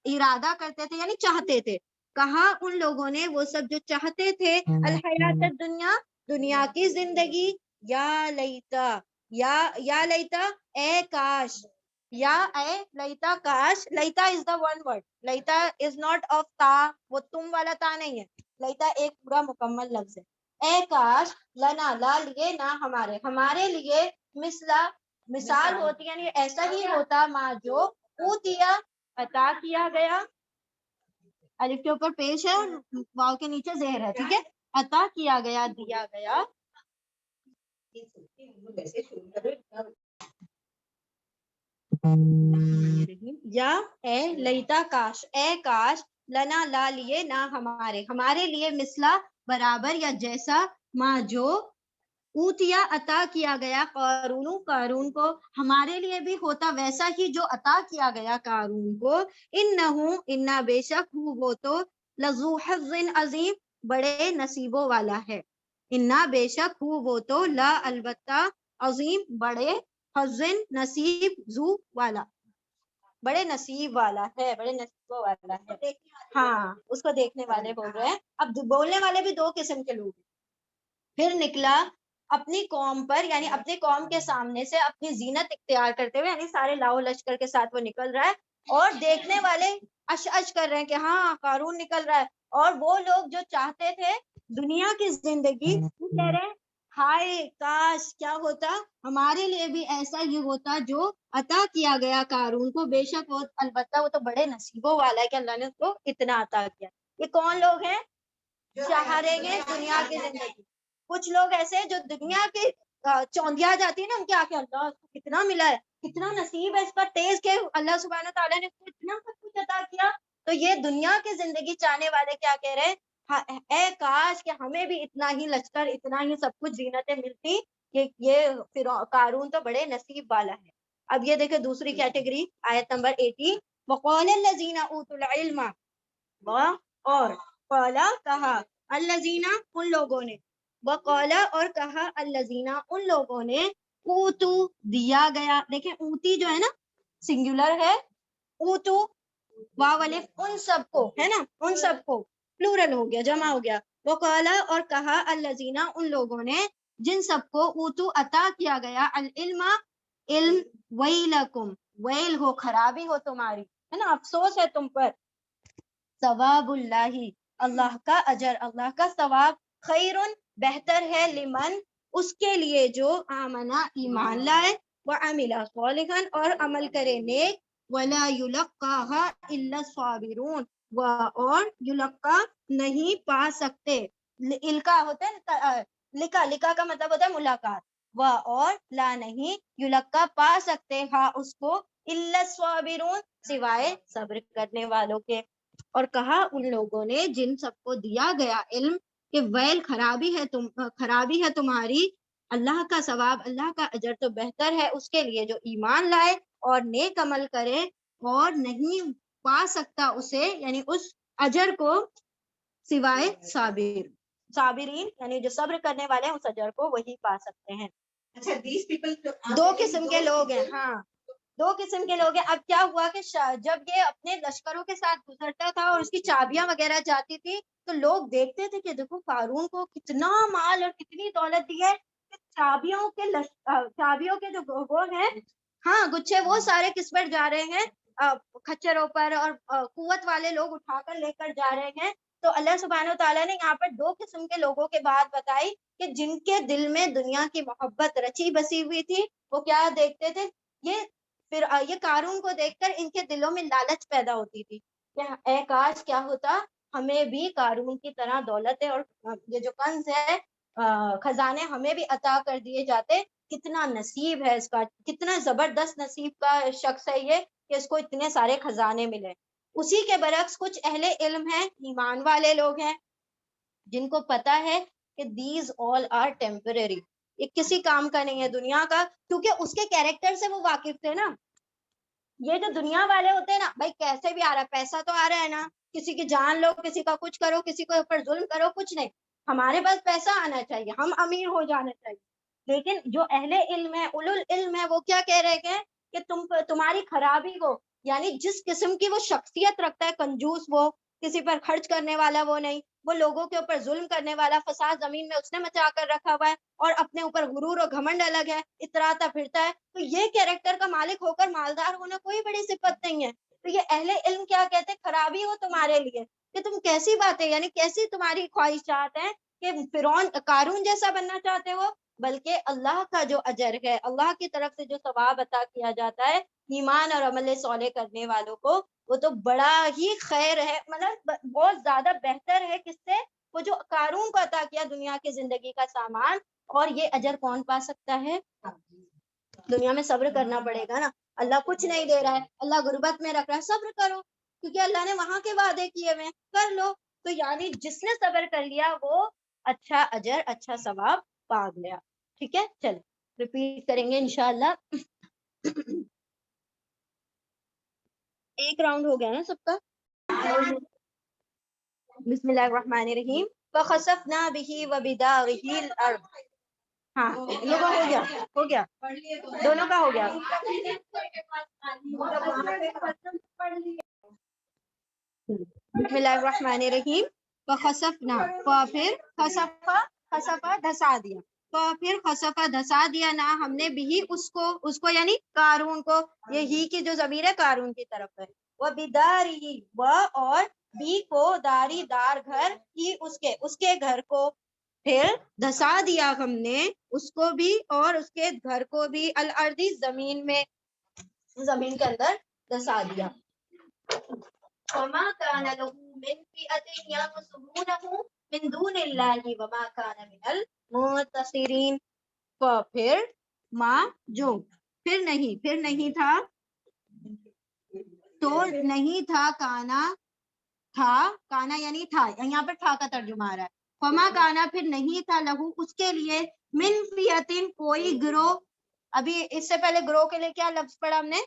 ارادہ کرتے تھے یعنی چاہتے تھے, کہا ان لوگوں نے وہ سب جو چاہتے تھے, الحیات الدنیا دنیا کی زندگی, یا لیتا, یا لیتا اے کاش, یا اے لیتا کاش. لیتا از دا ون ورڈ, لیتا از ناٹ آف تا, وہ تم والا تا نہیں ہے, لیتا ایک پورا مکمل لفظ ہے. اے کاش, لنا لا لیے, نہ ہمارے لیے, مثلا مثال ہوتی ہے یعنی ایسا ہی ہوتا ما جو اوتیا عطا کیا گیا، الف کے اوپر پیش ہے واو کے نیچے زہر ہے، ٹھیک ہے، عطا کیا گیا دیا گیا، یا اے لیتا کاش، اے کاش، لنا لا لیے نہ ہمارے لیے مثلا برابر یا جیسا ما جو اوتیا عطا کیا گیا قارون کو، ہمارے لیے بھی ہوتا ویسا ہی جو عطا کیا گیا قارون کو، انا بے شک وہ تو لذو حظ عظیم بڑے نصیبوں والا ہے، انا بے شک وہ تو لا البتہ عظیم بڑے حظ نصیب زو والا بڑے نصیب والا ہے، بڑے نصیبوں والا ہے، ہاں اس کو دیکھنے والے بول رہے ہیں۔ اب بولنے والے بھی دو قسم کے لوگ، پھر نکلا اپنی قوم پر یعنی اپنی قوم کے سامنے سے اپنی زینت اختیار کرتے ہوئے، یعنی سارے لاؤ لشکر کے ساتھ وہ نکل رہا ہے اور دیکھنے والے اش اش کر رہے ہیں کہ ہاں قارون نکل رہا ہے، اور وہ لوگ جو چاہتے تھے دنیا کی زندگی وہ کہہ رہے ہیں ہائے کاش کیا ہوتا ہمارے لیے بھی ایسا ہی ہوتا جو عطا کیا گیا قارون کو، بے شک وہ البتہ وہ تو بڑے نصیبوں والا ہے کہ اللہ نے اس کو اتنا عطا کیا۔ یہ کون لوگ ہیں؟ چاہ رہے ہیں دنیا کی زندگی، کچھ لوگ ایسے جو دنیا کے چوندیا جاتی ہے نا ان کے آگے، اللہ اس کو کتنا ملا ہے، کتنا نصیب ہے اس کا تیز کے اللہ سبحانہ تعالیٰ نے اس کو اتنا سب کچھ عطا کیا۔ تو یہ دنیا کی زندگی چاہنے والے کیا کہہ رہے ہیں، اے کاش کہ ہمیں بھی اتنا ہی لشکر اتنا ہی سب کچھ زینتیں ملتی، کہ یہ قارون تو بڑے نصیب والا ہے۔ اب یہ دیکھیں دوسری کیٹیگری آیت نمبر 18، وقال الذین اوتوا العلم، اور قالا کہا الذین ان لوگوں نے، وقالا اور کہا الذین ان لوگوں نے، اوتو دیا گیا، دیکھیں اوتی جو ہے نا سنگولر ہے، اوتو واو الف ان سب کو ہے نا، ان سب کو پلورل ہو گیا جمع ہو گیا، وقالا اور کہا الذین ان لوگوں نے جن سب کو اوتو عطا کیا گیا العلم علم، ویلکم ویل ہو خرابی ہو تمہاری ہے نا، افسوس ہے تم پر، ثواب اللہ اللہ کا اجر اللہ کا ثواب، خیر بہتر ہے، لمن اس کے لیے جو آمنا ایمان لائے، وعمل صالحا اور عمل کرے نیک، ولا یلقاها الا الصابرون اور یلقا نہیں پا سکتے، القا ہوتا ہے لکا کا مطلب ہوتا ہے ملاقات، اور لا نہیں یلقا پا سکتے ہاں اس کو الا الصابرون سوائے صبر کرنے والوں کے۔ اور کہا ان لوگوں نے جن سب کو دیا گیا علم کہ ویل خرابی ہے تمہاری، اللہ کا ثواب اللہ کا اجر تو بہتر ہے اس کے لیے جو ایمان لائے اور نیک عمل کرے، اور نہیں پا سکتا اسے یعنی اس اجر کو سوائے صابرین یعنی جو صبر کرنے والے ہیں اس اجر کو وہی پا سکتے ہیں۔ اچھا دو قسم کے لوگ ہیں، ہاں دو قسم کے لوگ ہیں۔ اب کیا ہوا کہ جب یہ اپنے لشکروں کے ساتھ گزرتا تھا اور اس کی چابیاں وغیرہ جاتی تھی تو لوگ دیکھتے تھے کہ دیکھو قارون کو کتنا مال اور کتنی دولت دی ہے، چابیوں کے جو وہ ہیں ہاں گچھے وہ سارے کس پر جا رہے ہیں، کھچروں پر، اور قوت والے لوگ اٹھا کر لے کر جا رہے ہیں۔ تو اللہ سبحانہ تعالیٰ نے یہاں پر دو قسم کے لوگوں کے بات بتائی کہ جن کے دل میں دنیا کی محبت رچی بسی ہوئی تھی، وہ کیا دیکھتے تھے، پھر یہ قارون کو دیکھ کر ان کے دلوں میں لالچ پیدا ہوتی تھی کہ اے کاش کیا ہوتا ہمیں بھی قارون کی طرح دولت ہے اور یہ جو کنز ہے خزانے ہمیں بھی عطا کر دیے جاتے، کتنا نصیب ہے اس کا، کتنا زبردست نصیب کا شخص ہے یہ کہ اس کو اتنے سارے خزانے ملے۔ اسی کے برعکس کچھ اہل علم ہیں، ایمان والے لوگ ہیں جن کو پتا ہے کہ these all are temporary، یہ کسی کام کا نہیں ہے دنیا کا، کیونکہ اس کے کیریکٹر سے وہ واقف تھے نا۔ یہ جو دنیا والے ہوتے ہیں نا بھائی کیسے بھی آ رہا ہے پیسہ تو آ رہا ہے نا، کسی کی جان لو کسی کا کچھ کرو کسی کے اوپر ظلم کرو کچھ نہیں، ہمارے پاس پیسہ آنا چاہیے ہم امیر ہو جانا چاہیے۔ لیکن جو اہل علم ہے اولو العلم ہے وہ کیا کہہ رہے ہیں کہ تمہاری خرابی کو یعنی جس قسم کی وہ شخصیت رکھتا ہے، کنجوس وہ، کسی پر خرچ کرنے والا وہ نہیں، وہ لوگوں کے اوپر ظلم کرنے والا، فساد زمین میں اس نے مچا کر رکھا ہوا ہے اور اپنے اوپر غرور و گھمنڈ الگ ہے، اتراتا پھرتا ہے، تو یہ کیریکٹر کا مالک ہو کر مالدار ہونا کوئی بڑی صفت نہیں ہے۔ تو یہ اہل علم کیا کہتے ہیں، خرابی ہو تمہارے لیے کہ تم کیسی باتیں یعنی کیسی تمہاری خواہشات ہیں کہ فرعون قارون جیسا بننا چاہتے ہو، بلکہ اللہ کا جو اجر ہے، اللہ کی طرف سے جو ثواب عطا کیا جاتا ہے ایمان اور عمل صالح کرنے والوں کو، وہ تو بڑا ہی خیر ہے، مطلب بہت زیادہ بہتر ہے کس سے؟ وہ جو قارون کو عطا کیا دنیا کی زندگی کا سامان، اور یہ اجر کون پا سکتا ہے؟ دنیا میں صبر کرنا پڑے گا نا، اللہ کچھ نہیں دے رہا ہے، اللہ غربت میں رکھ رہا ہے، صبر کرو کیونکہ اللہ نے وہاں کے وعدے کیے ہوئے، کر لو۔ تو یعنی جس نے صبر کر لیا وہ اچھا اجر، اچھا ثواب پا گیا۔ ٹھیک ہے، چل ریپیٹ کریں گے انشاءاللہ۔ ایک راؤنڈ ہو گیا نا سب کا۔ بسم اللہ الرحمن الرحیم۔ فخسفنا به وبداره الارض۔ ہاں لوگوں کا ہو گیا، ہو گیا، دونوں کا ہو گیا۔ بسم اللہ الرحمن الرحیم۔ فخسفنا، پھر خسفا دھسا دیا، پھر خسفا دھسا دیا نا ہم نے بھی اس کو یعنی قارون کو، یہ ہی کی جو ضمیر ہے قارون کی طرف ہے، وہ بداری و اور بھی کو، داری دار گھر ہی اس کے گھر کو، پھر دھسا دیا ہم نے اس کو بھی اور اس کے گھر کو بھی، الارضی زمین میں، زمین کے اندر دھسا دیا۔ وما كان له من فئة ينصرونه من دون الله وما كان من المنتصرين۔ پھر ماں جو، پھر نہیں تھا، تو نہیں تھا، کانا یعنی تھا، یہاں پر تھا کا ترجمہ آ رہا ہے۔ فما کانا، پھر نہیں تھا، لہو اس کے لیے، من فئتن کوئی گروہ، ابھی اس سے پہلے گروہ کے لیے کیا لفظ پڑھا ہم نے؟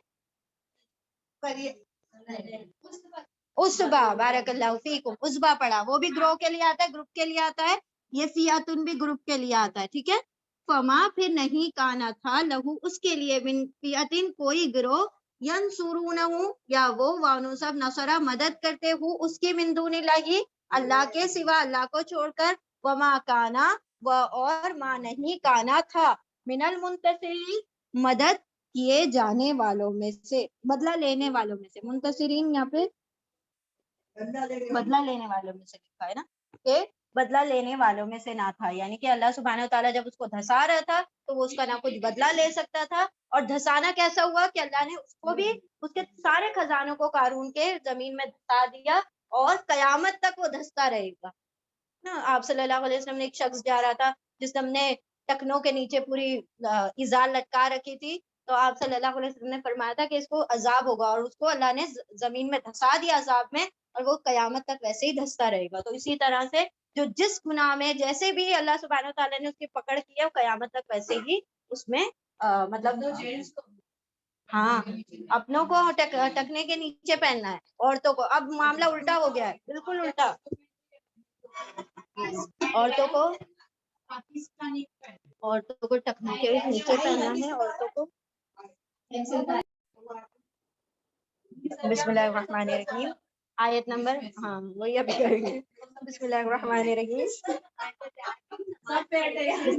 اسبا، بارک اللہ فیکم، اسبا پڑھا، وہ بھی گروہ کے لیے آتا ہے، گروپ کے لیے آتا ہے، یہ فیاتن بھی گروپ کے لیے آتا ہے، ٹھیک ہے۔ فما، پھر نہیں کانا تھا، لہو اس کے لیے، من فیاتن کوئی گروہ، ینصرونہ یا وہ وانصب نصرہ مدد کرتے ہو اس کی، من دون اللہ اللہ کے سوا، اللہ کو چھوڑ کر، وما کانا و اور ما نہیں کانا تھا، من المنتصرین مدد کیے جانے والوں میں سے، بدلہ لینے والوں میں سے، منتصرین یہاں پہ بدلہ لینے والوں میں سے لکھا ہے نا، کہ بدلہ لینے والوں میں سے نہ تھا، یعنی کہ اللہ سبحانہ وتعالیٰ جب اس کو دھسا رہا تھا تو وہ اس کا نہ کچھ بدلہ لے سکتا تھا، اور دھسانا کیسا ہوا کہ اللہ نے اس کو بھی، اس کے سارے خزانوں کو قارون کے زمین میں دھسا دیا، اور قیامت تک وہ دھستا رہے گا نا۔ آپ صلی اللہ علیہ وسلم نے ایک شخص جا رہا تھا جس نے ٹکنوں کے نیچے پوری ازار لٹکا رکھی تھی، تو آپ صلی اللہ علیہ وسلم نے فرمایا تھا کہ اس کو عذاب ہوگا، اور اس کو اللہ نے زمین میں دھسا دیا عذاب میں، اور وہ قیامت تک ویسے ہی دھستا رہے گا۔ تو اسی طرح سے جو جس گناہ میں جیسے بھی اللہ سبحانہ تعالیٰ نے اس کی پکڑ کی ہے، وہ قیامت تک ویسے ہی اس میں مطلب، ہاں اپنوں کو ٹکنے کے نیچے پہننا ہے، عورتوں کو اب معاملہ الٹا ہو گیا ہے، بالکل الٹا، عورتوں کو ٹکنے کے نیچے پہننا ہے، عورتوں کو۔ بسم اللہ الرحمن الرحیم، آیت نمبر، ہاں وہی ابھی کریں گے۔ بسم اللہ الرحمن الرحیم، بسم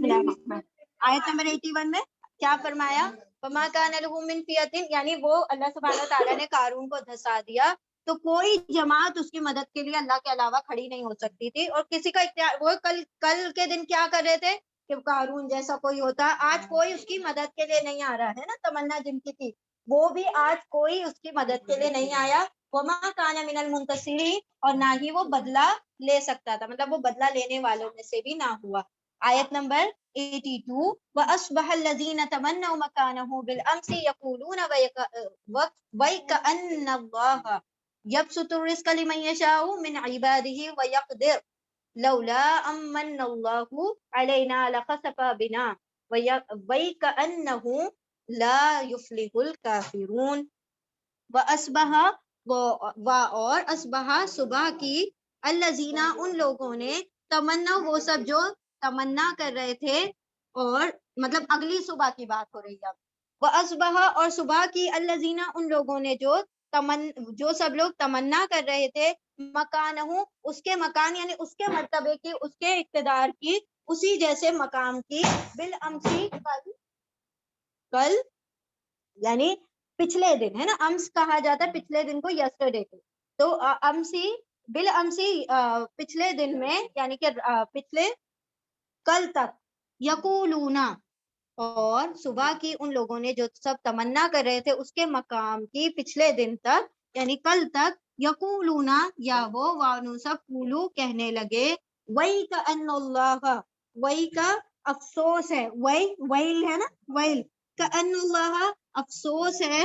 اللہ الرحمن، آیت نمبر 81 میں کیا فرمایا؟ فما کان لہ من فئۃ، یعنی وہ اللہ سبحانہ تعالیٰ نے قارون کو دھسا دیا تو کوئی جماعت اس کی مدد کے لیے اللہ کے علاوہ کھڑی نہیں ہو سکتی تھی، اور کسی کا اختیار، وہ کل کے دن کیا کر رہے تھے کہ قارون جیسا کوئی ہوتا، آج کوئی اس کی مدد کے لیے نہیں آ رہا ہے نا، تمنا جن کی تھی وہ بھی آج کوئی اس کی مدد کے لیے نہیں آیا۔ وما کان من المنتصرین، اور نہ ہی وہ بدلہ لے سکتا تھا، مطلب وہ بدلہ لینے والوں میں سے بھی نہ ہوا۔ آیت نمبر 82، وَأَصْبَحَ الَّذِينَ تَمَنَّوْا مَكَانَهُ بِالْأَمْسِ يَقُولُونَ وَيْكَأَنَّ اللَّهَ يَبْسُطُ الرِّزْقَ لِمَن يَشَاءُ مِنْ عِبَادِهِ وَيَقْدِرُ لَوْلَا أَمَّنَّ اللَّهُ عَلَيْنَا لَخَسَفَ بِنَا وَيَكَأَنَّهُ لا يفلح الکافرون۔ وَأَصْبَحَ اور اصبح صبح کی، الذین ان لوگوں نے، تمنا وہ سب جو تمنا کر رہے تھے، اور مطلب اگلی صبح کی بات ہو رہی ہے۔ وَأَصْبَحَ اور صبح کی، الذین ان لوگوں نے جو سب لوگ تمنا کر رہے تھے، مکانہ اس کے مکان یعنی اس کے مرتبے کی، اس کے اقتدار کی، اسی جیسے مقام کی، بالامسی کل یعنی پچھلے دن ہے نا، امس کہا جاتا ہے پچھلے دن کو، یسٹرڈے کو، تو امسی بالامسی پچھلے دن میں، یعنی کہ پچھلے کل تک، یقولون، اور صبح کی ان لوگوں نے جو سب تمنا کر رہے تھے اس کے مقام کی پچھلے دن تک یعنی کل تک، یقولون یا وہ وانوسب قولو کہنے لگے، وَيْكَ أَنَّ اللَّهَ، وہی کا افسوس ہے، وہی ویل ہے نا، ویل کأن اللہ افسوس ہے،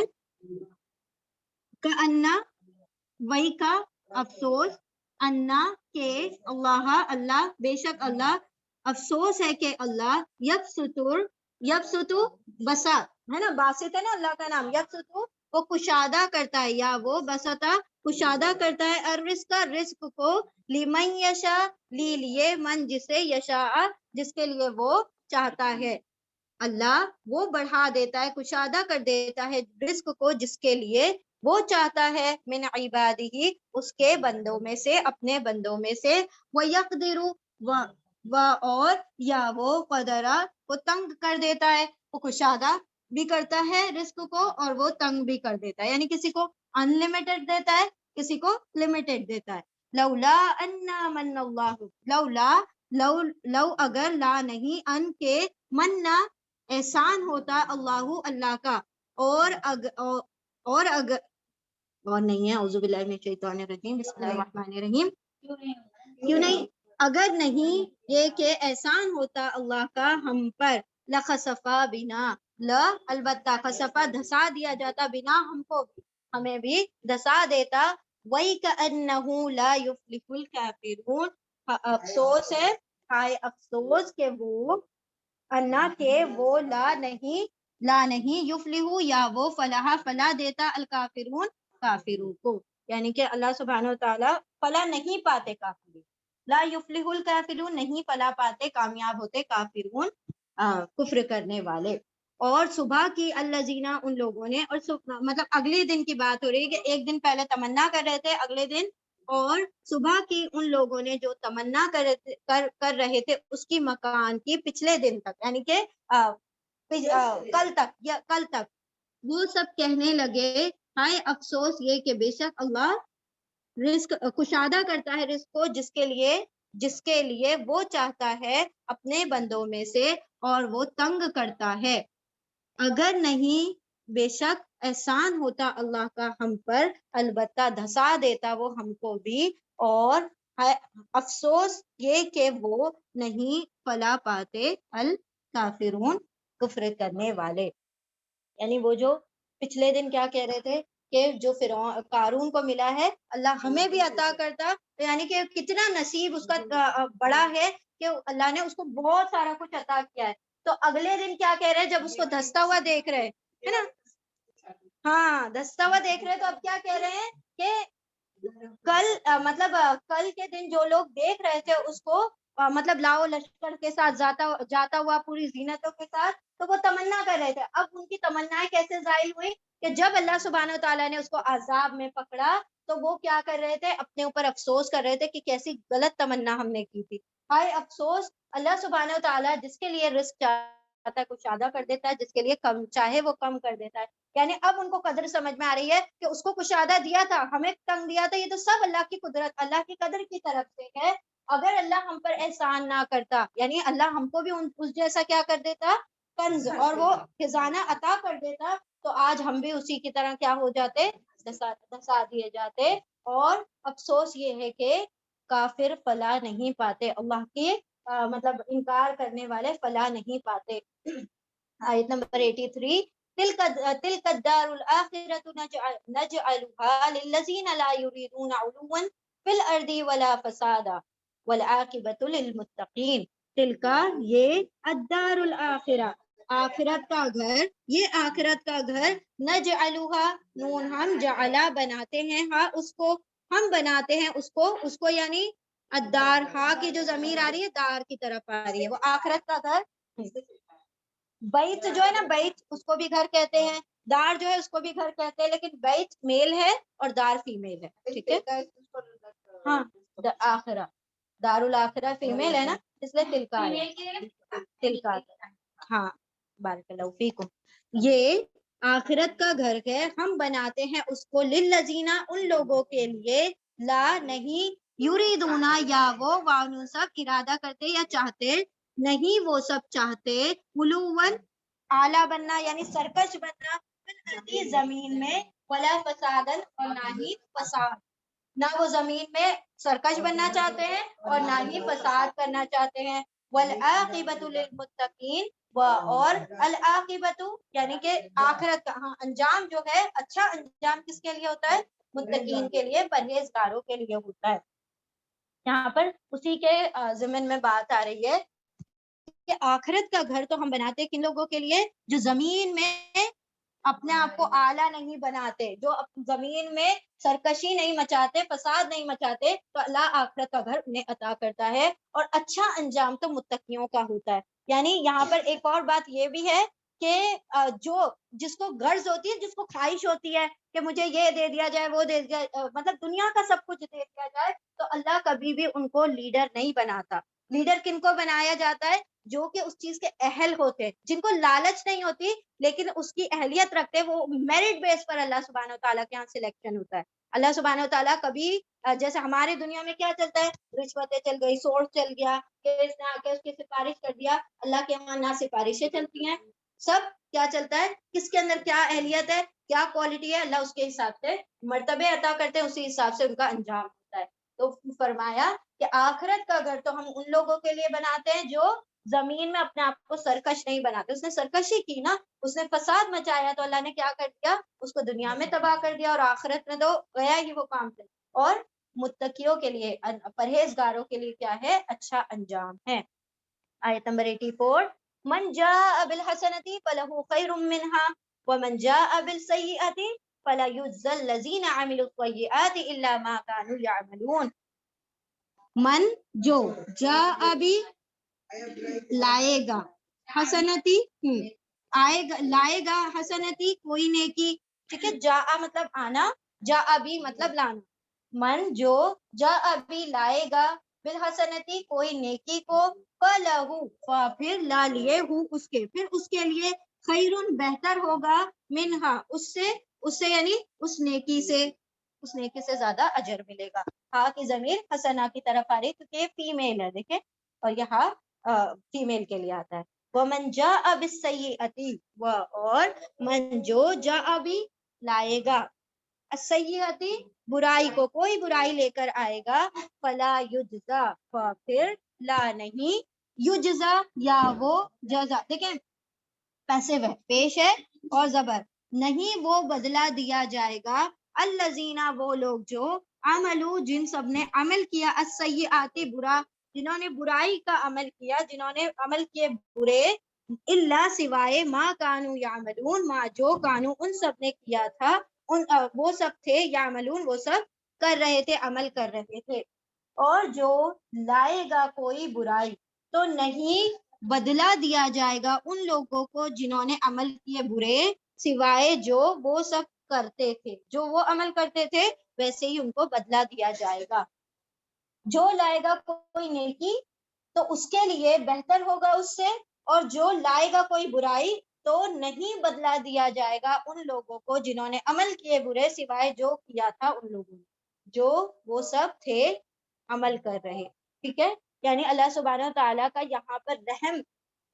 کأن وہی کا افسوس، انا کہ اللہ اللہ بے شک اللہ، افسوس ہے کہ اللہ یبسطو بسا ہے نا، باسط ہے نا اللہ کا نام، یبسطو وہ کشادہ کرتا ہے، یا وہ بسطا کشادہ کرتا ہے، الرزق رزق کو، لمن یشا لیے من جسے یشا جس کے لیے وہ چاہتا ہے، اللہ وہ بڑھا دیتا ہے، کشادہ کر دیتا ہے رزق کو جس کے لیے وہ چاہتا ہے، من عبادہ اس کے بندوں میں سے، اپنے بندوں میں سے، وَيَقْدِرُ اور یا وہ قدرہ کو تنگ کر دیتا ہے، وہ کشادہ بھی کرتا ہے رزق کو اور وہ تنگ بھی کر دیتا ہے، یعنی کسی کو ان لمیٹڈ دیتا ہے، کسی کو لمیٹڈ دیتا ہے۔ لولا انا من اللہ، لو اگر لا نہیں ان کے مننا احسان ہوتا اللہ اللہ کا، اور اگر اور نہیں ہے، اعوذ باللہ من الشیطان الرجیم، بسم اللہ الرحمن الرحیم، کیوں نہیں، اگر نہیں یہ کہ احسان ہوتا اللہ کا ہم پر، لخسفا بنا، البتہ خسفا دھسا دیا جاتا، بنا ہم کو بھی، ہمیں بھی دھسا دیتا، وَيْكَأَنَّهُ لَا يُفْلِحُ الْكَافِرُونَ، افسوس ہے، ہائے افسوس کہ وہ، انا کہ وہ لا نہیں یفلح یا وہ فلاح دیتا، الکافرون کافروں کو، یعنی کہ اللہ سبحانہ وتعالی فلاح نہیں پاتے کافرون، لا یفلح الکافرون نہیں فلاح پاتے، کامیاب ہوتے کافرون کفر کرنے والے۔ اور صبح کی الذین ان لوگوں نے، اور مطلب اگلے دن کی بات ہو رہی ہے کہ ایک دن پہلے تمنا کر رہے تھے، اگلے دن، اور صبح کی ان لوگوں نے جو تمنا کر رہے تھے اس کی مکان کی پچھلے دن تک، یعنی کہ کل تک وہ سب کہنے لگے، ہائے افسوس یہ کہ بے شک اللہ رزق کشادہ کرتا ہے رزق کو جس کے لیے وہ چاہتا ہے اپنے بندوں میں سے، اور وہ تنگ کرتا ہے، اگر نہیں بے شک احسان ہوتا اللہ کا ہم پر، البتہ دھسا دیتا وہ ہم کو بھی، اور افسوس یہ کہ وہ نہیں فلاح پاتے الکافرون کفر کرنے والے، یعنی وہ جو پچھلے دن کیا کہہ رہے تھے کہ جو فرعون قارون کو ملا ہے اللہ ہمیں بھی عطا کرتا، یعنی کہ کتنا نصیب اس کا بڑا ہے کہ اللہ نے اس کو بہت سارا کچھ عطا کیا ہے، تو اگلے دن کیا کہہ رہے ہیں جب اس کو دھستا ہوا دیکھ رہے ہے نا، ہاں دھستا ہوا دیکھ رہے تو اب کیا کہہ رہے ہیں کہ کل کے دن جو لوگ دیکھ رہے تھے اس کو مطلب لاؤ لشکر کے ساتھ جاتا ہوا پوری زینتوں کے ساتھ، تو وہ تمنا کر رہے تھے، اب ان کی تمنائیں کیسے ظاہر ہوئی کہ جب اللہ سبحانہ وتعالیٰ نے اس کو عذاب میں پکڑا تو وہ کیا کر رہے تھے، اپنے اوپر افسوس کر رہے تھے کہ کیسی غلط تمنا ہم نے کی تھی، ہائے افسوس، اللہ سبحانہ وتعالیٰ جس کے لیے رزق چاہتا ہے کچھ زیادہ کر دیتا ہے، جس کے لیے کم چاہے وہ کم کر دیتا ہے، یعنی اب ان کو قدر سمجھ میں آ رہی ہے کہ اس کو کشادہ دیا تھا، ہمیں تنگ دیا تھا، یہ تو سب اللہ کی قدرت، اللہ کی قدر کی طرف سے ہے، اگر اللہ ہم پر احسان نہ کرتا، یعنی اللہ ہم کو بھی اس جیسا کیا کر دیتا، کنز اور وہ خزانہ عطا کر دیتا، تو آج ہم بھی اسی کی طرح کیا ہو جاتے، دھسا دیے جاتے، اور افسوس یہ ہے کہ کافر فلاح نہیں پاتے، اللہ کی مطلب انکار کرنے والے فلاح نہیں پاتے۔ آیت نمبر 83، تلک الدار الآخرۃ نجعلها للذین لا یریدون علوا فی الارض ولا فسادا والعاقبۃ للمتقین، تلکا یہ الدار الآخرہ آخرت کا گھر، یہ آخرت کا گھر، نجعلها نون ہم جعلا بناتے ہیں، ہاں اس کو ہم بناتے ہیں اس کو یعنی الدار، ہاں کی جو ضمیر آ رہی ہے دار کی طرف آ رہی ہے، وہ آخرت کا گھر، بیت جو ہے نا بیت اس کو بھی گھر کہتے ہیں، دار جو ہے اس کو بھی گھر کہتے ہیں، لیکن بیت میل ہے اور دار فیمیل ہے، ٹھیک ہے، ہاں آخرہ دار الاخرہ فیمیل ہے نا، اس لیے تلکا، ہاں بارک اللہ فیکم، یہ آخرت کا گھر ہے، ہم بناتے ہیں اس کو للذین ان لوگوں کے لیے، لا نہیں یریدون یا وہ سب ارادہ کرتے یا چاہتے، نہیں وہ سب چاہتے علوًا اعلیٰ بننا یعنی سرکش بننا زمین میں ولا فسادن اور نہ ہی فساد، نہ وہ زمین میں سرکش بننا چاہتے ہیں اور نہ ہی فساد کرنا چاہتے ہیں. والعاقبۃ للمتقین اور العاقبۃ یعنی کہ آخرت کا انجام جو ہے اچھا انجام کس کے لیے ہوتا ہے؟ متقین کے لیے، پرہیزگاروں کے لیے ہوتا ہے. یہاں پر اسی کے ضمن میں بات آ رہی ہے کہ آخرت کا گھر تو ہم بناتے کن لوگوں کے لیے؟ جو زمین میں اپنے آپ کو اعلیٰ نہیں بناتے، جو زمین میں سرکشی نہیں مچاتے، فساد نہیں مچاتے، تو اللہ آخرت کا گھر انہیں عطا کرتا ہے اور اچھا انجام تو متقیوں کا ہوتا ہے. یعنی یہاں پر ایک اور بات یہ بھی ہے کہ جس کو غرض ہوتی ہے، جس کو خواہش ہوتی ہے کہ مجھے یہ دے دیا جائے، وہ دے دیا مطلب دنیا کا سب کچھ دے دیا جائے، تو اللہ کبھی بھی ان کو لیڈر نہیں بناتا. لیڈر کن کو بنایا جاتا ہے؟ جو کہ اس چیز کے اہل ہوتے ہیں، جن کو لالچ نہیں ہوتی لیکن اس کی اہلیت رکھتے، وہ میرٹ بیس پر اللہ سبحانہ وتعالیٰ کے یہاں سلیکشن ہوتا ہے. اللہ سبحانہ وتعالیٰ کبھی جیسے ہمارے دنیا میں کیا چلتا ہے، رشوتیں چل گئی، سورس چل گیا، کہ اس نے آ کے اس کی سفارش کر دیا. اللہ کے یہاں نہ سفارشیں چلتی ہیں، سب کیا چلتا ہے، کس کے اندر کیا اہلیت ہے، کیا کوالٹی ہے، اللہ اس کے حساب سے مرتبے عطا کرتے ہیں، اسی حساب سے ان کا انجام ہوتا ہے. تو فرمایا کہ آخرت کا گھر تو ہم ان لوگوں کے لیے بناتے ہیں جو زمین میں اپنے آپ کو سرکش نہیں بناتے. اس نے سرکشی کی نا، اس نے فساد مچایا، تو اللہ نے کیا کر دیا، اس کو دنیا میں تباہ کر دیا اور آخرت میں تو گیا ہی وہ کام سے. اور متقیوں کے لیے، پرہیزگاروں کے لیے کیا ہے، اچھا انجام ہے. آیت نمبر 84 من جاء بالحسنۃ فلہ خیر منها ومن جاء بالسیئۃ فلا یجزى الذین عملوا السیئات الا ما كانوا يعملون. من جو جاء بھی لائے گا، حسنتی آئے گا، لائے گا، حسنتی کوئی نیکی. ٹھیک ہے، جا مطلب آنا، جا ابھی مطلب لانا. من جو جا ابھی لائے گا، بالحسنتی کوئی نیکی کو، فلہو پھر لا لیے ہوں اس کے، پھر اس کے لیے خیرن بہتر ہوگا، منہا اس سے یعنی اس نیکی سے زیادہ اجر ملے گا. ہاں کی ضمیر حسنہ کی طرف آ رہی کیونکہ یہ فیمیل ہے، دیکھیں، اور یہاں فیمیل کے لیے آتا ہے. وَمَنْ جَاءَ بِالسَّيِّئَةِ اور من جو جاء بھی لائے گا، السیئۃ برائی کو، کوئی برائی لے کر آئے گا، فلا یجزا پھر لا نہیں، یجزا یا وہ جزا، دیکھیں پیسے پیش ہے اور زبر نہیں، وہ بدلہ دیا جائے گا، الذین وہ لوگ جو عملو جن سب نے عمل کیا، السیئات برا، جنہوں نے برائی کا عمل کیا، جنہوں نے عمل کیے برے، الا سوائے ما کانوا یعملون، ما جو کانو ان سب نے کیا تھا، وہ سب تھے، یعملون وہ سب کر رہے تھے، عمل کر رہے تھے. اور جو لائے گا کوئی برائی تو نہیں بدلہ دیا جائے گا ان لوگوں کو جنہوں نے عمل کیے برے، سوائے جو وہ سب کرتے تھے، جو وہ عمل کرتے تھے ویسے ہی ان کو بدلہ دیا جائے گا. جو لائے گا کوئی نیکی تو اس کے لیے بہتر ہوگا اس سے، اور جو لائے گا کوئی برائی تو نہیں بدلہ دیا جائے گا ان لوگوں کو جنہوں نے عمل کیے برے، سوائے جو کیا تھا ان لوگوں نے، جو وہ سب تھے عمل کر رہے. ٹھیک ہے، یعنی اللہ سبحانہ وتعالیٰ کا یہاں پر رحم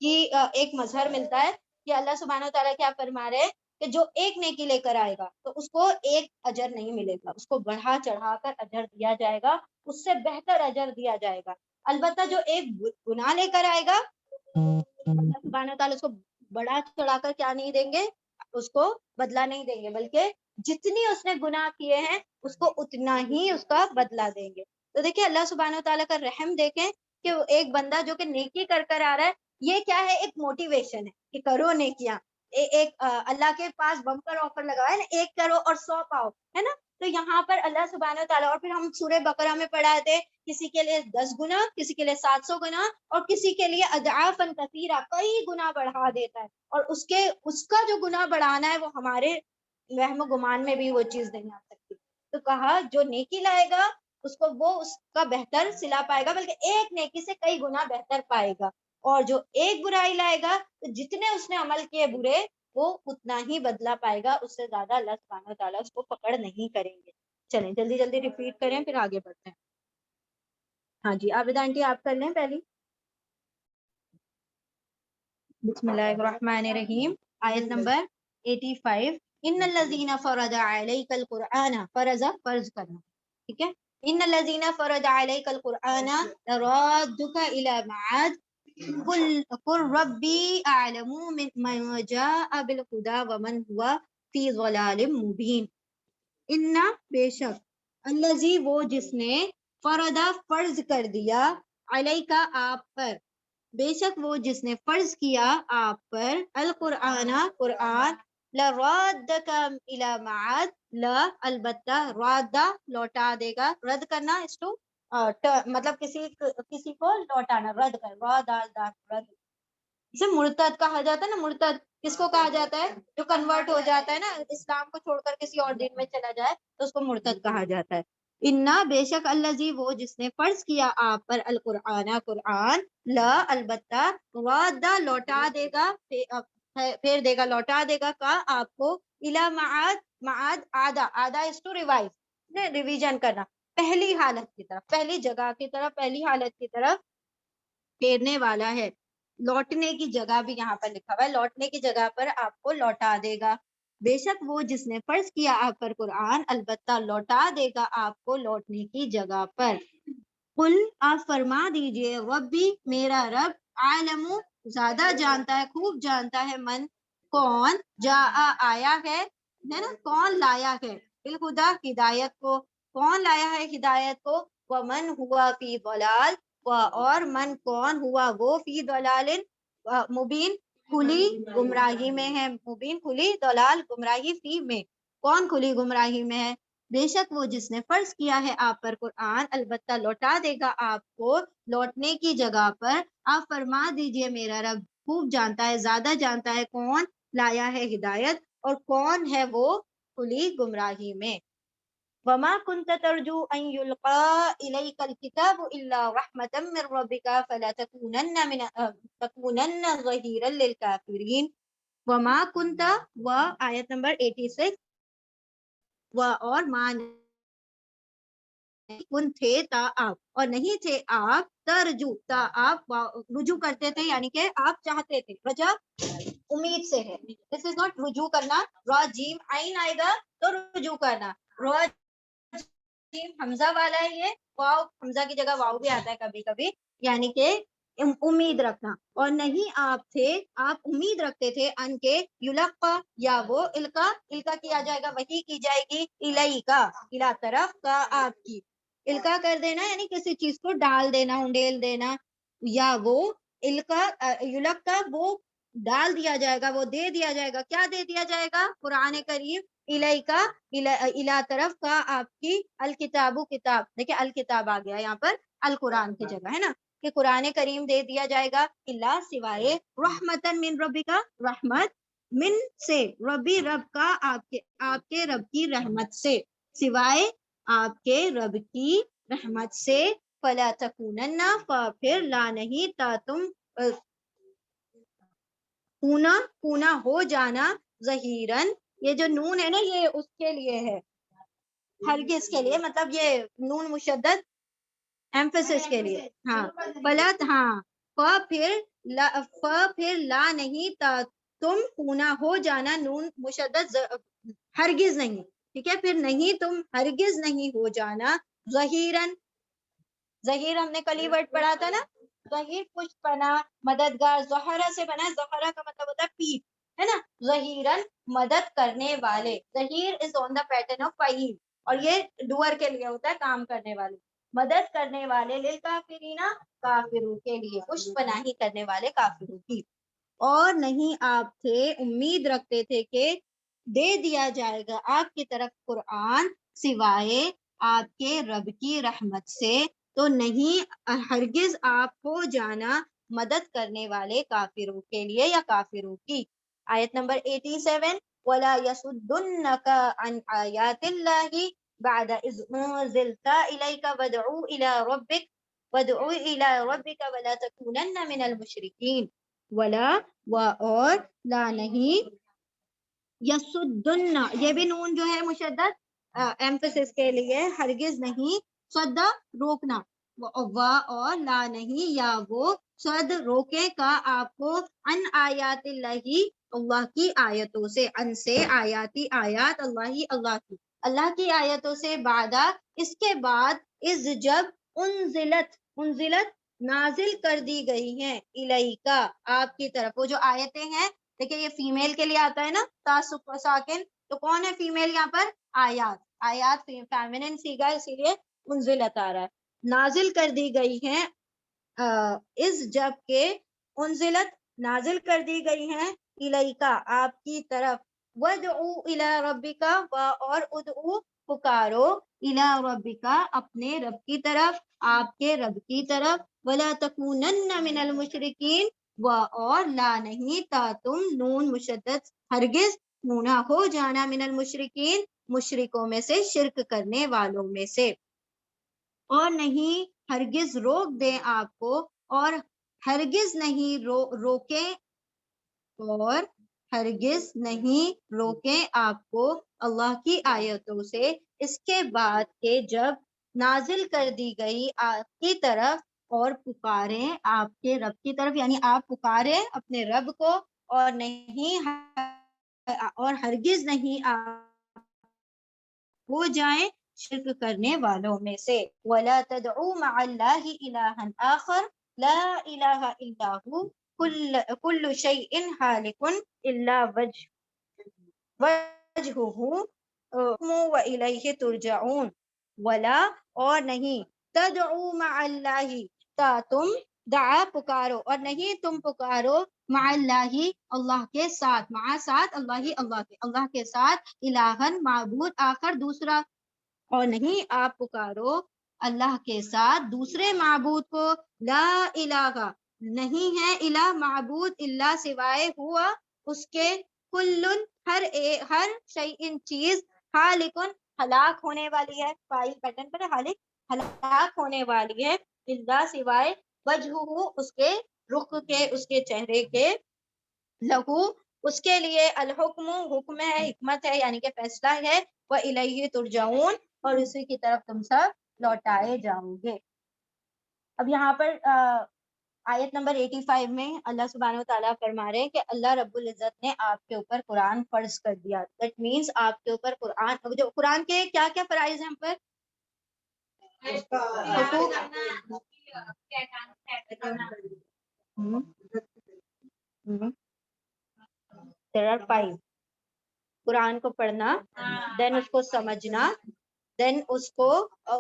کی ایک مظہر ملتا ہے کہ اللہ سبحانہ وتعالیٰ کیا فرما رہے ہیں کہ جو ایک نیکی لے کر آئے گا تو اس کو ایک اجر نہیں ملے گا، اس کو بڑھا چڑھا کر اجر دیا جائے گا، اس سے بہتر اجر دیا جائے گا. البتہ جو ایک گناہ لے کر آئے گا اللہ سبحانہ وتعالیٰ اس کو بڑھا چڑھا کر کیا نہیں دیں گے، اس کو بدلہ نہیں دیں گے، بلکہ جتنی اس نے گناہ کیے ہیں اس کو اتنا ہی اس کا بدلہ دیں گے. تو دیکھیں اللہ سبحانہ وتعالیٰ کا رحم دیکھیں کہ ایک بندہ جو کہ نیکی کر کر آ رہا ہے، یہ کیا ہے، ایک موٹیویشن ہے کہ کرو نیکیاں. ایک اللہ کے پاس بمپر آفر لگا ہے نا، 1 کرو اور 100 پاؤ، ہے نا. تو یہاں پر اللہ سبحانہ وتعالیٰ، اور پھر ہم سورہ بقرہ میں پڑھا تھے کسی کے لیے 10 گنا، کسی کے لیے 700 گنا، اور کسی کے لیے اضعافا کثیرہ، کئی گنا بڑھا دیتا ہے. اور اس کا جو گناہ بڑھانا ہے وہ ہمارے وہم و گمان میں بھی وہ چیز نہیں آ سکتی. تو کہا جو نیکی لائے گا اس کو وہ اس کا بہتر صلہ پائے گا، بلکہ ایک نیکی سے کئی گنا بہتر پائے گا. اور جو ایک برائی لائے گا تو جتنے اس نے عمل کیے برے وہ اتنا ہی بدلہ پائے گا، اس سے زیادہ اللہ سبحانہ وتعالیٰ اس کو پکڑ نہیں کریں گے. چلیں جلدی جلدی ریپیٹ کریں پھر آگے بڑھتے ہیں. ہاں جی عابدہ آنٹی آپ کر لیں پہلی. بسم اللہ الرحمن الرحیم. آیت نمبر 85. ان الذین فرض علیک القرآن، فرض فرض کرنا، ٹھیک ہے. ان الذین فرض علیک القرآن لرادک الی معاد قل ربی اعلم من جاء بالہدی ومن هو فی ضلال مبین. ان بے شک، الذی وہ جس نے، فرض فرض کر دیا، علیکا آپ پر، بے شک وہ جس نے فرض کیا آپ پر، القرآن قرآن، لرادک الی معاد، لا البتہ، رادا لوٹا دے گا، رد کرنا اس ٹو مطلب کسی کو لوٹانا، رد کر، رد. اسے مرتد کہا جاتا ہے نا. مرتد کس کو کہا جاتا ہے؟ جو کنورٹ ہو جاتا ہے نا، اسلام کو چھوڑ کر کسی اور دین میں چلا جائے تو اس کو مرتد کہا جاتا ہے. انا بے شک، الذی وہ جس نے فرض کیا آپ پر، القرآن قرآن، لا البتہ، رادا لوٹا دے گا، پھیر دے گا، لوٹا دے گا، کا آپ کو، الا معاد، معاد آدھا، آدھا اس ٹو ریوائز، ریویژن کرنا، پہلی حالت کی طرف، پہلی جگہ کی طرف، پہلی حالت کی طرف پھیرنے والا ہے. لوٹنے کی جگہ بھی یہاں پر لکھا ہوا ہے، لوٹنے کی جگہ پر آپ کو لوٹا دے گا. بے شک وہ جس نے فرض کیا آپ پر قرآن، البتہ لوٹا دے گا آپ کو لوٹنے کی جگہ پر. قل آپ فرما دیجئے، ربی میرا رب، عالم زیادہ جانتا ہے، خوب جانتا ہے، من کون، جاء آیا ہے نا، کون لایا ہے، بالہدی ہدایت کو، کون لایا ہے ہدایت کو، ومن ہوا فی ضلال، اور من کون ہوا وہ، فی ضلال مبین، کھلی گمراہی میں ہے، مبین کھلی، ضلال گمراہی، فی میں، کون کھلی گمراہی میں ہے. بے شک وہ جس نے فرض کیا ہے آپ پر قرآن، البتہ لوٹا دے گا آپ کو لوٹنے کی جگہ پر. آپ فرما دیجئے میرا رب خوب جانتا ہے، زیادہ جانتا ہے، کون لایا ہے ہدایت اور کون ہے وہ کھلی گمراہی میں. وما كنت ترجو ان يلقى اليك الكتاب الا رحمة من ربك فلا تكونن ظهيرا للكافرين. وما كنت، و آیت نمبر 86، و اور مان کن تھے تا آپ، اور نہیں تھے آپ، ترجو تا آپ رجوع کرتے تھے، یعنی کہ آپ چاہتے تھے، رجا امید سے ہے. دس از ناٹ رجوع کرنا، را جیم عین آئے گا تو رجوع کرنا، را جیم حمزہ والا ہے، یہ واؤ حمزہ کی جگہ واؤ بھی آتا ہے کبھی کبھی، یعنی کہ امید رکھنا. اور نہیں آپ تھے، آپ امید رکھتے تھے، ان کے یلقا، یا وہ القا، القا کیا جائے گا، وحی کی جائے گی، الیکا الا طرف، کا آپ کی، القا کر دینا یعنی کسی چیز کو ڈال دینا، انڈیل دینا، یا وہ القا یلقا، وہ ڈال دیا جائے گا، وہ دے دیا جائے گا. کیا دے دیا جائے گا؟ قرآن کریم، الیکا الا طرف، کا آپ کی، الکتاب کتاب، دیکھیں الکتاب آ گیا یہاں پر القرآن کی جگہ، ہے نا، کہ قرآن کریم دے دیا جائے گا، الا سوائے، رحمتن من ربی کا، رحمت، من سے، ربی رب کا، آپ کے رب کی رحمت سے، سوائے آپ کے رب کی رحمت سے، فلا تکونن، پھر لا نہیں، تا تم کونا ہو جانا، ظہیرن، یہ جو نون ہے نا یہ اس کے لیے ہے، ہرگز کے لیے، مطلب یہ نون مشدد ایمفیسس کے لیے. ہاں فلت، ہاں پھر لا نہیں، تا تم، کونا ہو جانا، نون مشدد، ہرگز نہیں، ٹھیک ہے، پھر نہیں تم ہرگز نہیں ہو جانا، ظہیرن، ظہیر ہم نے کلی ورڈ پڑھا تھا نا، ظہیر پشت پنا، مددگار، ظہرہ سے بنا، ظہرہ کا مطلب ہوتا ہے پیٹ، ہے نا، ظہیرن مدد کرنے والے، ظہیر از آن دا پیٹرن آف فعیل، اور یہ ڈوئر کے لیے ہوتا ہے، کام کرنے والے، مدد کرنے والے، للکافرین، کافروں کے لیے، پشت پناہی کرنے والے کافروں کی. اور نہیں آپ تھے، امید رکھتے تھے کہ دے دیا جائے گا آپ کی طرف قرآن، سوائے آپ کے رب کی رحمت سے، تو نہیں ہرگز آپ ہو جانا مدد کرنے والے کافروں کے لیے یا کافروں کی. آیت نمبر 87، وَلَا يَصُدُّنَّكَ عَنْ آيَاتِ اللَّهِ بعد اذ انزلت الیک وادع الی ربک ولا تکونن من المشرکین. ولا، اور لا نہیں، یسدن، یہ بھی نون جو ہے مشدد ایمفیسس کے لیے، ہرگز نہیں، صدا روکنا، و اور لا نہیں یا وہ صد روکے کا آپ کو ان آیات اللہ اللہ کی آیتوں سے، ان سے آیاتی آیات اللہ کی آیتوں سے، بعدا اس کے بعد، از جب انزلت نازل کر دی گئی ہیں، الیکا آپ کی طرف، وہ جو آیتیں ہیں، دیکھیں یہ فیمیل کے لیے آتا ہے نا ساکن، تو کون ہے فیمیل یہاں پر؟ آیات فیمینن سیگا، اسی لیے انزلت آ رہا ہے، نازل کر دی گئی ہیں، اس جب کہ انزلت نازل کر دی گئی ہیں، الیکا آپ کی طرف، وَادْعُوا إِلَىٰ رَبِّكَ اور ادعو پکارو، الی ربکا اپنے رب کی طرف، آپ کے رب کی طرف، ولا تکونن من المشرکین اور لا نہیں تا تم نون مشدد ہرگز نہ ہو جانا، من المشرکین مشرکوں میں سے، شرک کرنے والوں میں سے، اور نہیں ہرگز روک دیں آپ کو، اور ہرگز نہیں روکیں، اور ہرگز نہیں روکیں آپ کو اللہ کی آیتوں سے، اس کے بعد کہ جب نازل کر دی گئی آپ کی طرف، اور پکاریں آپ کے رب کی طرف، یعنی آپ پکاریں اپنے رب کو، اور نہیں اور ہرگز نہیں آپ ہو جائیں شرک کرنے والوں میں سے، وَلَا تَدْعُوا مَعَ اللَّهِ إِلَٰهًا آخَرَ لَا إِلَٰهَ إِلَّا هُوَ كُلُّ شَيْءٍ هَالِكٌ إِلَّا وَجْهُهُ وَإِلَيْهِ تُرْجَعُونَ، وَلَا اور نہیں، تَدْعُوا مَعَ اللَّهِ تا تم دعا پکارو، اور نہیں تم پکارو، مع اللہ اللہ کے ساتھ، مع ساتھ اللہ کے ساتھ، الہن معبود آخر دوسرا، اور نہیں آپ پکارو اللہ کے ساتھ دوسرے معبود کو، لا الہ نہیں ہے الہ معبود الا سوائے ہوا اس کے، کلن ہر شیء چیز، خالقن ہلاک ہونے والی ہے، فاعل پیٹرن پر خالق ہلاک ہونے والی ہے، الا سوائے، وجہہ اس کے رخ کے، اس کے چہرے کے، لہو اس کے لیے، الحکم حکم ہے، حکمت ہے، یعنی کہ فیصلہ ہے، وَإِلَيْهِ تُرْجَعُونَ اور اسی کی طرف تم سب لوٹائے جاؤ گے۔ اب یہاں پر آیت نمبر 85 میں اللہ سبحانہ وتعالیٰ فرما رہے ہیں کہ اللہ رب العزت نے آپ کے اوپر قرآن فرض کر دیا، دیٹ مینس آپ کے اوپر قرآن، جو قرآن کے کیا کیا فرائض ہیں ہم پر؟ There are 5. قرآن کو پڑھنا، دین اس کو سمجھنا، دین اس کو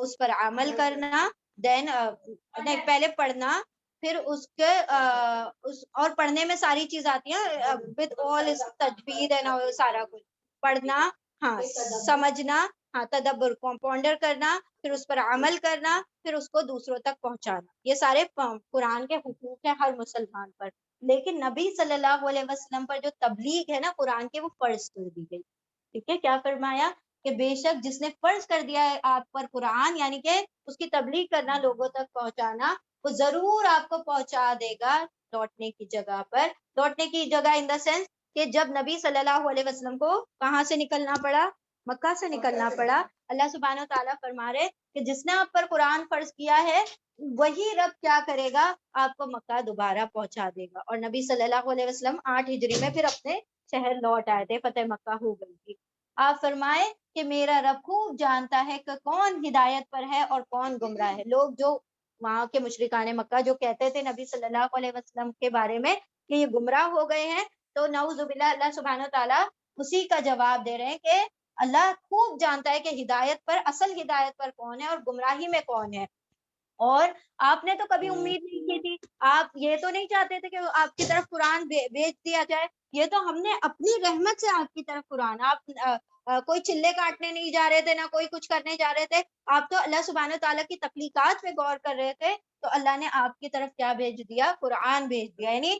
اس پر عمل کرنا، دین نہیں پہلے پڑھنا، پھر اس کے اور پڑھنے میں ساری چیز آتی ہیں with all اس تجوید ہے سارا کچھ پڑھنا، ہاں سمجھنا، ہاں تدبر پونڈر کرنا، پھر اس پر عمل کرنا، پھر اس کو دوسروں تک پہنچانا، یہ سارے قرآن کے حقوق ہیں ہر مسلمان پر، لیکن نبی صلی اللہ علیہ وسلم پر جو تبلیغ ہے نا قرآن کے، وہ فرض کر دی گئی، ٹھیک ہے، کیا فرمایا کہ بے شک جس نے فرض کر دیا ہے آپ پر قرآن، یعنی کہ اس کی تبلیغ کرنا، لوگوں تک پہنچانا، وہ ضرور آپ کو پہنچا دے گا لوٹنے کی جگہ پر، لوٹنے کی جگہ ان دا سینس کہ جب نبی صلی اللہ علیہ وسلم کو کہاں سے نکلنا پڑا؟ مکہ سے نکلنا پڑا، اللہ سبحانہ و تعالیٰ فرما رہے کہ جس نے آپ پر قرآن فرض کیا ہے وہی رب کیا کرے گا، آپ کو مکہ دوبارہ پہنچا دے گا، اور نبی صلی اللہ علیہ وسلم 8 ہجری میں پھر اپنے شہر لوٹ آئے تھے، فتح مکہ ہو گئی تھی۔ آپ فرمائے کہ میرا رب خوب جانتا ہے کہ کون ہدایت پر ہے اور کون گمراہ ہے، لوگ جو وہاں کے مشرکان مکہ جو کہتے تھے نبی صلی اللہ علیہ وسلم کے بارے میں کہ یہ گمراہ ہو گئے ہیں، تو نعوذ باللہ اللہ سبحانہ و تعالیٰ اسی کا جواب دے رہے ہیں کہ اللہ خوب جانتا ہے کہ ہدایت پر، اصل ہدایت پر کون ہے اور گمراہی میں کون ہے، اور آپ نے تو کبھی امید نہیں کی تھی، آپ یہ تو نہیں چاہتے تھے کہ آپ کی طرف قرآن بھیج دیا جائے، یہ تو ہم نے اپنی رحمت سے آپ کی طرف قرآن، آپ کوئی چلے کاٹنے نہیں جا رہے تھے، نہ کوئی کچھ کرنے جا رہے تھے، آپ تو اللہ سبحانہ تعالیٰ کی تخلیقات پہ غور کر رہے تھے، تو اللہ نے آپ کی طرف کیا بھیج دیا؟ قرآن بھیج دیا، یعنی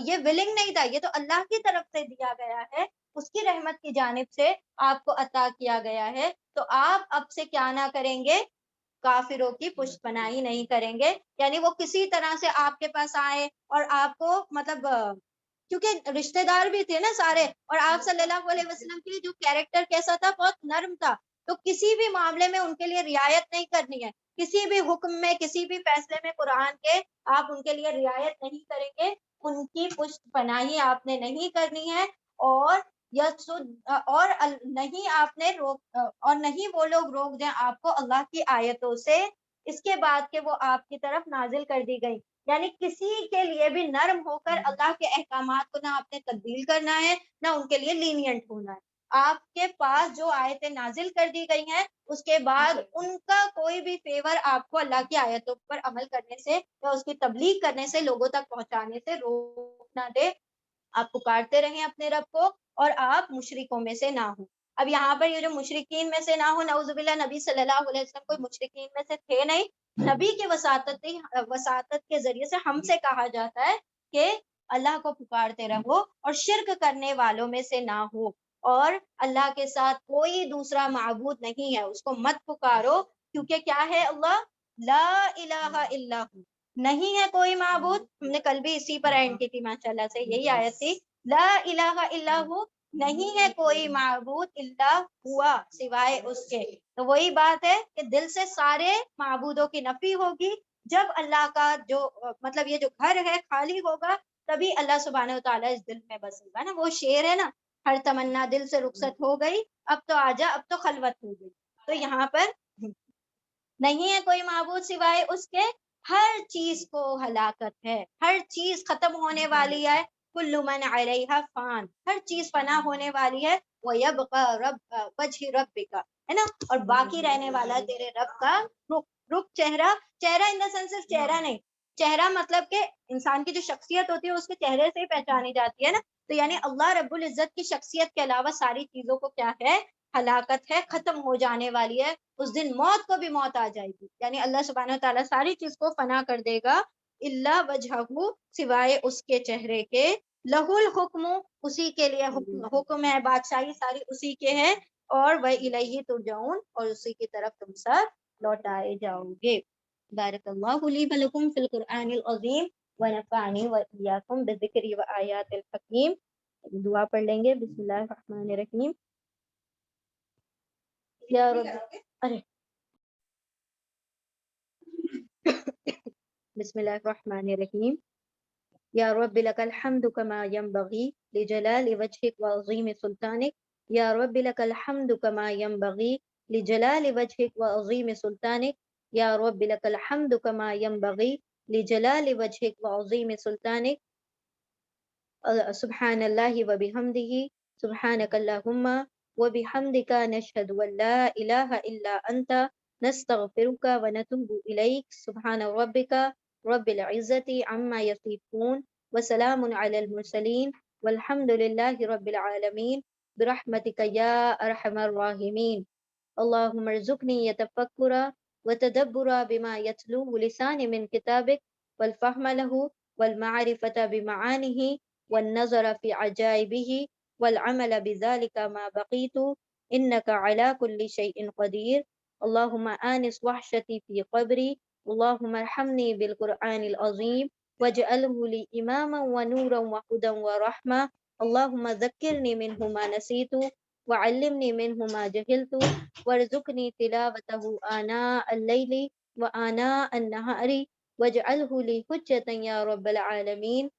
یہ ولنگ نہیں تھا، یہ تو اللہ کی طرف سے دیا گیا ہے، اس کی رحمت کی جانب سے آپ کو عطا کیا گیا ہے، تو آپ اب سے کیا نہ کریں گے؟ کافروں کی پشت پناہی نہیں کریں گے، یعنی وہ کسی طرح سے آپ کے پاس آئے اور آپ کو مطلب کیونکہ رشتہ دار بھی تھے نا سارے، اور آپ صلی اللہ علیہ وسلم کی جو کیریکٹر کیسا تھا؟ بہت نرم تھا، تو کسی بھی معاملے میں ان کے لیے رعایت نہیں کرنی ہے، کسی بھی حکم میں، کسی بھی فیصلے میں قرآن کے آپ ان کے لیے رعایت نہیں کریں گے، ان کی پشت پناہی آپ نے نہیں کرنی ہے، اور اور نہیں آپ نے اور نہیں وہ لوگ روک دیں آپ کو اللہ کی آیتوں سے اس کے بعد کہ وہ آپ کی طرف نازل کر دی گئی. یعنی کسی کے لیے بھی نرم ہو کر اللہ کے احکامات کو نہ آپ نے تبدیل کرنا ہے، نہ ان کے لیے لینینٹ ہونا ہے. آپ کے پاس جو آیتیں نازل کر دی گئی ہیں اس کے بعد ان کا کوئی بھی فیور آپ کو اللہ کی آیتوں پر عمل کرنے سے یا اس کی تبلیغ کرنے سے، لوگوں تک پہنچانے سے روک نہ دے. آپ پکارتے رہیں اپنے رب کو اور آپ مشرکوں میں سے نہ ہوں. اب یہاں پر یہ جو مشرکین میں سے نہ ہو، نعوذ باللہ، نبی صلی اللہ علیہ وسلم کوئی مشرکین میں سے تھے نہیں. نبی کی وساطت کے ذریعے سے ہم سے کہا جاتا ہے کہ اللہ کو پکارتے رہو اور شرک کرنے والوں میں سے نہ ہو، اور اللہ کے ساتھ کوئی دوسرا معبود نہیں ہے اس کو مت پکارو، کیونکہ کیا ہے اللہ؟ لا الہ الا ہو، نہیں ہے کوئی معبود. ہم نے کل بھی اسی پر اینڈ کی تھی ماشاءاللہ سے، یہی آیت تھی، لا الہ الا ہو، نہیں ہے کوئی معبود الا ہوا، سوائے اس کے. تو وہی بات ہے کہ دل سے سارے معبودوں کی نفی ہوگی. جب اللہ کا جو مطلب یہ جو گھر ہے خالی ہوگا، تبھی اللہ سبحانہ وتعالیٰ اس دل میں بسے گا نا. وہ شعر ہے نا، ہر تمنا دل سے رخصت ہو گئی، اب تو آجا، اب تو خلوت ہو گئی. تو یہاں پر نہیں ہے کوئی معبود سوائے اس کے، ہر چیز کو ہلاکت ہے، ہر چیز ختم ہونے والی ہے. کل من علیہا فان، ہر چیز فنا ہونے والی ہے. وَيَبْقَى وَجْهِ رَبِّكَ، ہے نا، اور باقی رہنے والا ہے تیرے رب کا رخ. چہرہ ان دا سینس صرف چہرہ نہیں، چہرہ مطلب کہ انسان کی جو شخصیت ہوتی ہے اس کے چہرے سے ہی پہچانی جاتی ہے نا. تو یعنی اللہ رب العزت کی شخصیت کے علاوہ ساری چیزوں کو کیا ہے؟ ہلاکت ہے، ختم ہو جانے والی ہے. اس دن موت کو بھی موت آ جائے گی، یعنی اللہ سبحانہ تعالیٰ ساری چیز کو فنا کر دے گا. اللہ وجہہ، سوائے اس کے چہرے کے. لہ الحکم، اسی کے لیے حکم ہے، بادشاہی ساری اسی کے ہے. اور وَإِلَيْهِ تُرْجَعُونَ، اور اسی کی طرف تم سب لوٹائے جاؤ گے. بارک اللہ لی ولکم فی القرآن العظیم ونفعنی وإیاکم بالذکر وآیات الحکیم. دعا پڑھ لیں گے. بسم اللہ الرحمن الرحیم. یا رب، ارے بسم اللہ الرحمن الرحیم. یا رب لک الحمد کما ینبغی لجلال وجہک وعظیم سلطانک. یا رب لک الحمد کما ینبغی لجلال وجہک وعظیم سلطانک. یا رب لک الحمد کما ینبغی لجلال وجہک وعظیم سلطانک. سبحان اللہ وبحمدہ، سبحانک اللہم وبحمدک، نشہد ان لا الہ الا انت، نستغفرک ونتوب الیک. سبحان ربک رب العزت عما یصفون وسلام علی المرسلین والحمد للہ رب العالمین برحمتک یا ارحم الراحمین. اللہم ارزقنی یتفکر وتدبر بما یتلو لسان من کتابک والفهم له والمعرفة بمعانه والنظر في عجائبه والعمل بذلك ما بقيت إنك على كل شيء قدير. اللهم آنس وحشتي في قبري. اللهم ارحمني بالقرآن العظيم واجعله لي إماما ونورا وهدى ورحمة. اللهم ذكرني منه ما نسيت وعلمني منه ما جهلت وارزقني تلاوته آناء الليل وآناء النهار واجعله لي حجة يا رب العالمين.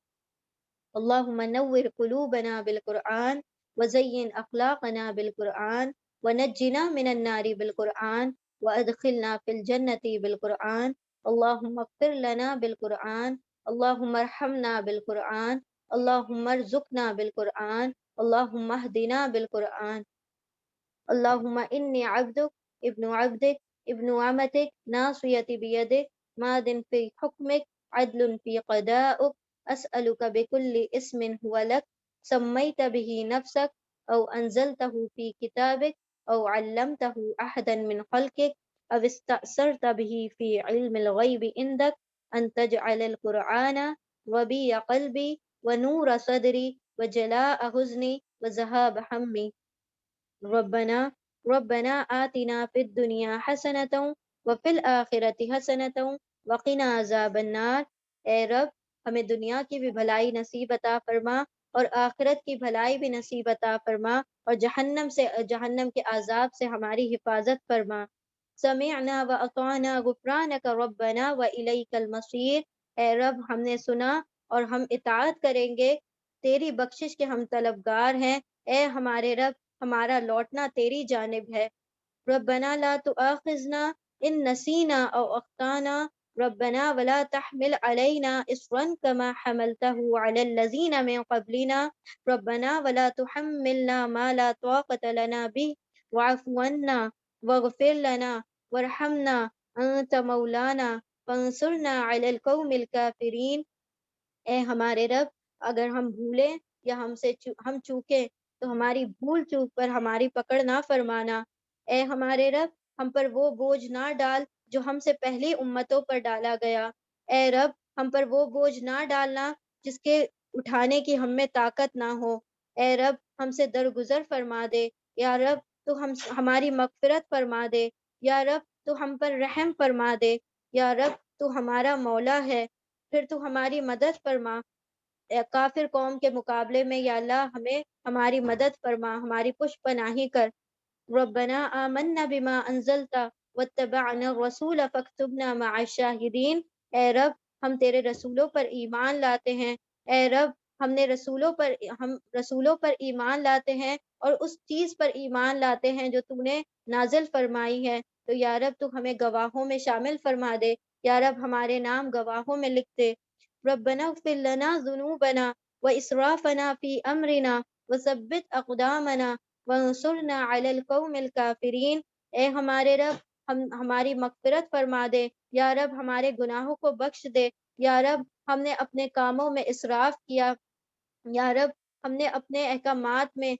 اللهم نور قلوبنا بالقرآن وزين أخلاقنا بالقرآن ونجنا من النار بالقرآن وأدخلنا في الجنة بالقرآن. اللهم اغفر لنا بالقرآن. اللهم ارحمنا بالقرآن. اللهم ارزقنا بالقرآن. اللهم اهدنا بالقرآن. اللهم إني عبدك ابن عبدك ابن عمتك ناصيتي بيدك ماض في حكمك عدل في قضاءك. أسألك بكل اسم هو لك سميت به نفسك أو أنزلته في كتابك أو علمته أحدا من خلقك أو استأثرت به في علم الغيب عندك أن تجعل القرآن ربيع قلبي ونور صدري وجلاء حزني وذهاب همي. ربنا آتنا في الدنيا حسنة وفي الآخرة حسنة وقنا عذاب النار. اے رب، ہمیں دنیا کی بھی بھلائی نصیب عطا فرما اور آخرت کی بھلائی بھی نصیب عطا فرما، اور جہنم کے عذاب سے ہماری حفاظت فرما. سمعنا وأطعنا غفرانک ربنا وإلیک المصیر، اے رب ہم نے سنا اور ہم اطاعت کریں گے، تیری بخشش کے ہم طلبگار ہیں، اے ہمارے رب ہمارا لوٹنا تیری جانب ہے۔ ربنا لا تؤاخذنا ان نسینا او اخطانا ربنا ولا تحمل علينا اصرا كما حملته على الذين من قبلنا ربنا ولا تحملنا ما لا طاقة لنا به واعف عنا واغفر لنا وارحمنا انت مولانا فانصرنا على القوم الكافرين۔ اے ہمارے رب اگر ہم بھولیں یا ہم چوکیں تو ہماری بھول چوک پر ہماری پکڑ نہ فرمانا۔ اے ہمارے رب ہم پر وہ بوجھ نہ ڈال جو ہم سے پہلی امتوں پر ڈالا گیا۔ اے رب ہم پر وہ بوجھ نہ ڈالنا جس کے اٹھانے کی ہم میں طاقت نہ ہو۔ اے رب ہم سے درگزر فرما دے، یا رب تو ہماری مغفرت فرما دے، یا رب تو ہم پر رحم فرما دے، یا رب تو ہمارا مولا ہے، پھر تو ہماری مدد فرما۔ کافر قوم کے مقابلے میں یا اللہ ہمیں ہماری مدد فرما، ہماری پشت پناہی کر۔ ربنا آمنا بما انزلتا واتبعنا الرسول فاکتبنا مع الشاہدین۔ اے رب ہم تیرے رسولوں پر ایمان لاتے ہیں، اے رب ہم رسولوں پر ایمان لاتے ہیں اور اس چیز پر ایمان لاتے ہیں جو تو نے نازل فرمائی ہے، تو یا رب تو ہمیں گواہوں میں شامل فرما دے، یا رب ہمارے نام گواہوں میں لکھ دے۔ ربنا اغفر لنا ذنوبنا واسرافنا فی امرنا وثبت اقدامنا وانصرنا علی القوم الکافرین۔ اے ہمارے رب ہماری مغفرت فرما دے، یا رب ہمارے گناہوں کو بخش دے، یا رب ہم نے اپنے کاموں میں اسراف کیا، یا رب ہم نے اپنے احکامات میں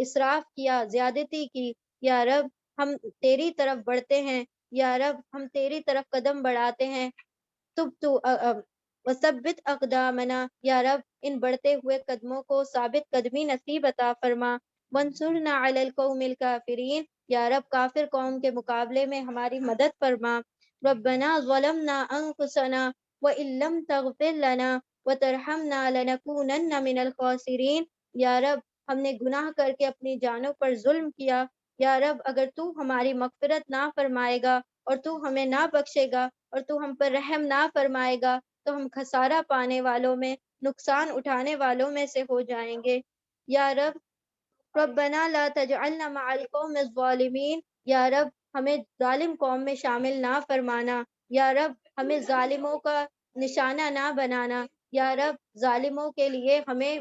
اسراف کیا، زیادتی کی، یا رب ہم تیری طرف بڑھتے ہیں، یا رب ہم تیری طرف قدم بڑھاتے ہیں، تو وثبت اقدامنا، یا رب ان بڑھتے ہوئے قدموں کو ثابت قدمی نصیب عطا فرما۔ وانصرنا علی القوم الکافرین، یا رب کافر قوم کے مقابلے میں ہماری مدد فرما۔ ربنا ظلمنا انفسنا وان لم تغفر لنا وترحمنا لنکونن من الخاسرین۔ یا رب ہم نے گناہ کر کے اپنی جانوں پر ظلم کیا، یا رب اگر تو ہماری مغفرت نہ فرمائے گا اور تو ہمیں نہ بخشے گا اور تو ہم پر رحم نہ فرمائے گا تو ہم خسارہ پانے والوں میں، نقصان اٹھانے والوں میں سے ہو جائیں گے۔ یا رب ربنا لا تجعلنا مع القوم الظالمین، یا رب ہمیں ظالم قوم میں شامل نہ فرمانا، یا رب ہمیں ظالموں کا نشانہ نہ بنانا، یا رب ظالموں کے لیے ہمیں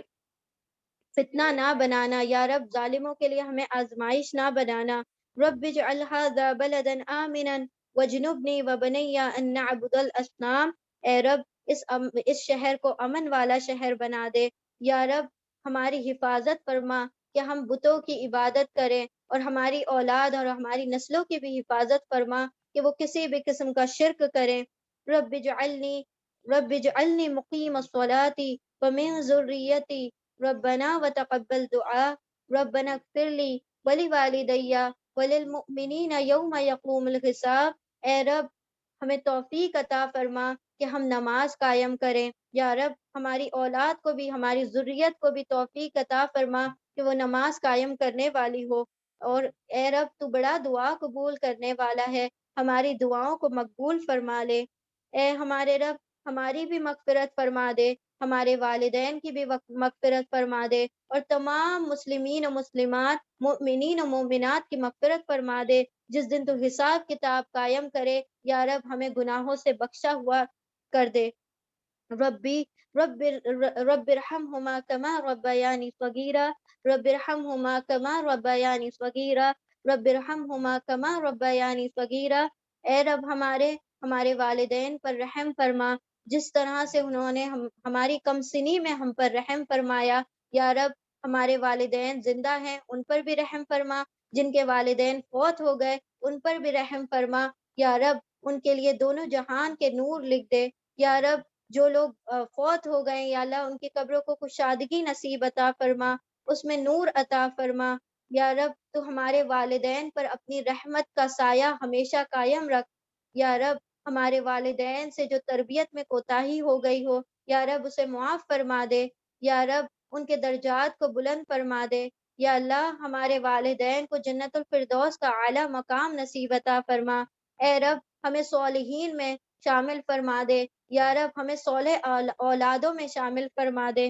فتنہ نہ بنانا، یا رب ظالموں کے لیے ہمیں آزمائش نہ بنانا۔ رب اجعل هذا بلدا آمنا واجنبنی وبنی ان نعبد الاصنام۔ اے رب اس شہر کو امن والا شہر بنا دے، یا رب ہماری حفاظت فرما کہ ہم بتوں کی عبادت کریں، اور ہماری اولاد اور ہماری نسلوں کی بھی حفاظت فرما کہ وہ کسی بھی قسم کا شرک کریں۔ رب اجعلنی مقیم الصلاة ومن ذریتی ربنا وتقبل دعا ربنا اغفر لی ولوالدی وللمؤمنین یوم یقوم الحساب۔ اے رب ہمیں توفیق عطا فرما کہ ہم نماز قائم کریں، یا رب ہماری اولاد کو بھی، ہماری ذریت کو بھی توفیق عطا فرما کہ وہ نماز قائم کرنے والی ہو، اور اے رب تو بڑا دعا قبول کرنے والا ہے، ہماری دعاؤں کو مقبول فرما لے۔ اے ہمارے رب ہماری بھی مغفرت فرما دے، ہمارے والدین کی بھی مغفرت فرما دے، اور تمام مسلمین و مسلمات، مؤمنین و مومنات کی مغفرت فرما دے۔ جس دن تو حساب کتاب قائم کرے، یا رب ہمیں گناہوں سے بخشا ہوا کر دے۔ ربی رب ارحمہما کما ربیانی صغیرا رب ارحمہما کما ربیانی صغیرا رب ارحمہما کما ربیانی صغیرا۔ اے رب ہمارے والدین پر رحم فرما، جس طرح سے انہوں نے ہماری کم سنی میں ہم پر رحم فرمایا، یا رب ہمارے والدین زندہ ہیں ان پر بھی رحم فرما، جن کے والدین فوت ہو گئے ان پر بھی رحم فرما، یا رب ان کے لیے دونوں جہان کے نور لکھ دے، یا رب جو لوگ فوت ہو گئے یا اللہ ان کی قبروں کو کشادگی نصیب عطا فرما، اس میں نور عطا فرما، یا رب تو ہمارے والدین پر اپنی رحمت کا سایہ ہمیشہ قائم رکھ، یا رب ہمارے والدین سے جو تربیت میں کوتاہی ہو گئی ہو یا رب اسے معاف فرما دے، یا رب ان کے درجات کو بلند فرما دے، یا اللہ ہمارے والدین کو جنت الفردوس کا اعلیٰ مقام نصیب عطا فرما، اے رب ہمیں صالحین میں شامل فرما دے، یا رب ہمیں صالح اولادوں میں شامل فرما دے۔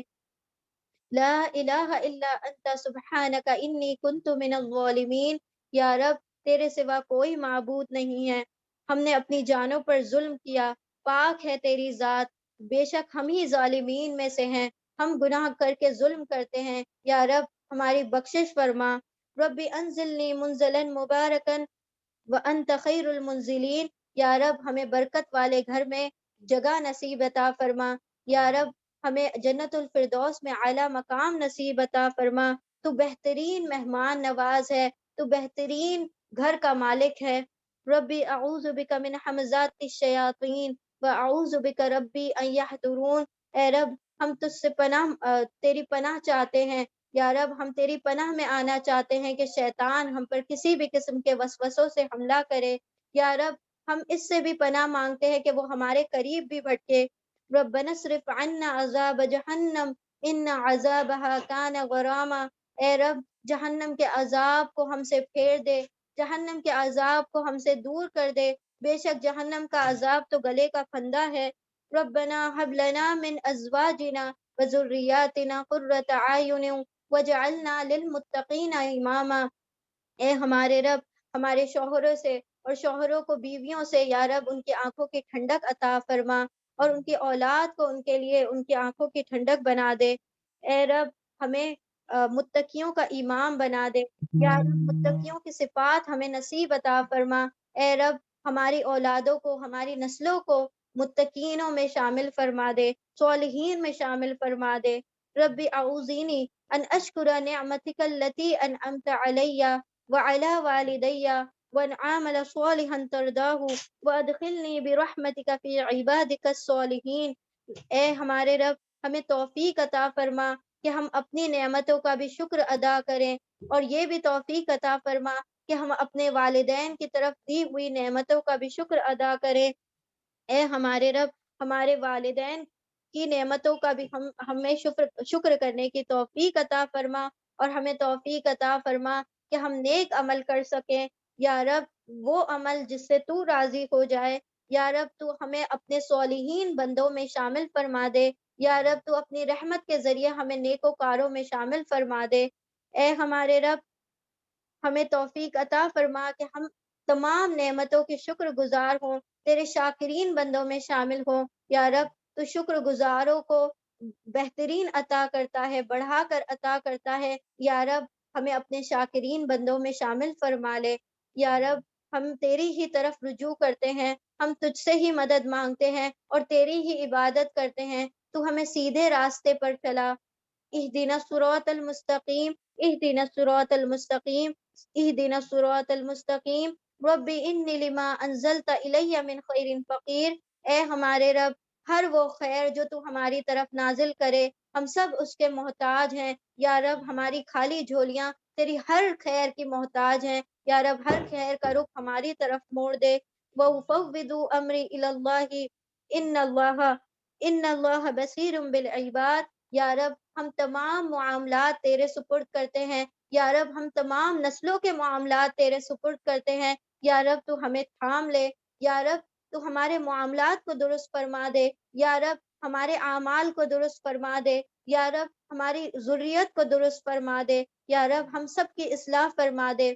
لا الہ الا انت سبحانک انی کنت من الظالمین، یا رب تیرے سوا کوئی معبود نہیں ہے، ہم نے اپنی جانوں پر ظلم کیا، پاک ہے تیری ذات، بے شک ہم ہی ظالمین میں سے ہیں، ہم گناہ کر کے ظلم کرتے ہیں، یا رب ہماری بخشش فرما۔ ربی انزلنی منزلا مبارکا وانت خیر المنزلین، یا رب ہمیں برکت والے گھر میں جگہ نصیب عطا فرما، یا رب ہمیں جنت الفردوس میں اعلیٰ مقام نصیب عطا فرما۔ تو بہترین مہمان نواز ہے، تو بہترین گھر کا مالک ہے۔ ربی اعوذ بک من حمزات الشیاطین واعوذ بک ربی ان یحضرون، اے رب ہم تجھ سے تیری پناہ چاہتے ہیں، یا رب ہم تیری پناہ میں آنا چاہتے ہیں کہ شیطان ہم پر کسی بھی قسم کے وسوسوں سے حملہ کرے، یا رب ہم اس سے بھی پناہ مانگتے ہیں کہ وہ ہمارے قریب بھی بھٹکے۔ ربنا اصرف عنا عذاب جہنم ان عذابها کان غراما، اے رب جہنم کے عذاب کو ہم سے پھیر دے، جہنم کے عذاب کو ہم سے دور کر دے، بے شک جہنم کا عذاب تو گلے کا پھندا ہے۔ ربنا هب لنا من ازواجنا وذریاتنا قرۃ اعین وجعلنا للمتقین اماما، اے ہمارے رب ہمارے شوہروں سے اور شوہروں کو بیویوں سے یا رب ان کی آنکھوں کی ٹھنڈک عطا فرما، اور ان کی اولاد کو ان کے لیے ان کی آنکھوں کی ٹھنڈک بنا دے۔ اے رب ہمیں متقیوں کا امام بنا دے، یا رب متقیوں کی صفات ہمیں نصیب عطا فرما۔ اے رب ہماری اولادوں کو ہماری نسلوں کو متقینوں میں شامل فرما دے، صالحین میں شامل فرما دے۔ ربی اعوذینی ان اشکر نعمتک التی انعمت علی وعلی والدی وان عامل صالحا ترداہ وادخلنی برحمتک فی عبادک الصالحین، اے ہمارے رب ہمیں توفیق عطا فرما کہ ہم اپنی نعمتوں کا بھی شکر ادا کریں، اور یہ بھی توفیق عطا فرما کہ ہم اپنے والدین کی طرف دی ہوئی نعمتوں کا بھی شکر ادا کریں۔ اے ہمارے رب ہمارے والدین کی نعمتوں کا بھی ہمیں شکر کرنے کی توفیق عطا فرما، اور ہمیں توفیق عطا فرما کہ ہم نیک عمل کر سکیں، یا رب وہ عمل جس سے تو راضی ہو جائے، یا رب تو ہمیں اپنے صالحین بندوں میں شامل فرما دے، یا رب تو اپنی رحمت کے ذریعے ہمیں نیکوکاروں میں شامل فرما دے۔ اے ہمارے رب ہمیں توفیق عطا فرما کہ ہم تمام نعمتوں کے شکر گزار ہوں، تیرے شاکرین بندوں میں شامل ہوں، یا رب تو شکر گزاروں کو بہترین عطا کرتا ہے، بڑھا کر عطا کرتا ہے، یا رب ہمیں اپنے شاکرین بندوں میں شامل فرما لے۔ یا رب ہم تیری ہی طرف رجوع کرتے ہیں، ہم تجھ سے ہی مدد مانگتے ہیں اور تیری ہی عبادت کرتے ہیں، تو ہمیں سیدھے راستے پر چلا۔ اہدنا الصراط المستقیم، اہدنا الصراط المستقیم، اہدنا الصراط المستقیم۔ ربی انی لما انزلت الی من خیر فقیر، اے ہمارے رب ہر وہ خیر جو تو ہماری طرف نازل کرے ہم سب اس کے محتاج ہیں، یا رب ہماری خالی جھولیاں تیری ہر خیر کی محتاج ہیں، یا رب ہر خیر کا رخ ہماری طرف موڑ دے۔ وَأُفَوِّضُ أَمْرِي إِلَى اللَّهِ إِنَّ اللَّهَ بَصِيرٌ بِالْعِبَادِ، یا رب ہم تمام معاملات تیرے سپرد کرتے ہیں، یا رب ہم تمام نسلوں کے معاملات تیرے سپرد کرتے ہیں، یا رب تو ہمیں تھام لے، یا رب تو ہمارے معاملات کو درست فرما دے، یا رب ہمارے اعمال کو درست فرما دے، یا رب ہماری ذریت کو درست فرما دے، یا رب ہم سب کی اصلاح فرما دے،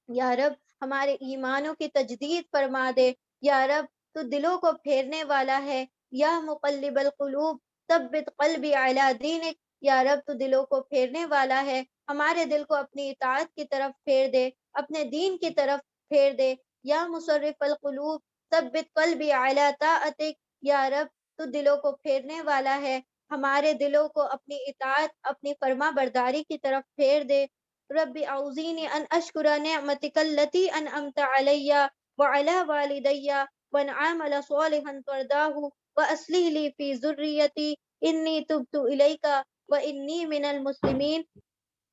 یا رب ہمارے ایمانوں کی تجدید فرما دے، یا رب تو دلوں کو پھیرنے والا ہے، یا مقلب القلوب ثبت قلبی علی دینک، یا رب تو دلوں کو پھیرنے والا ہے، ہمارے دل کو اپنی اطاعت کی طرف پھیر دے، اپنے دین کی طرف پھیر دے، یا مصرف القلوب ثبت قلبی علی طاعتک، یا رب تو دلوں کو پھیرنے والا ہے، ہمارے دلوں کو اپنی اطاعت اپنی فرما برداری کی طرف پھیر دے۔ ربی اعوذینی ان اشکر نعمتک التی انعمت علی وعلی والدی وان عامل صالحا ترداہ واصلح لی فی ذریتی انی تبت الیک وانی من المسلمین،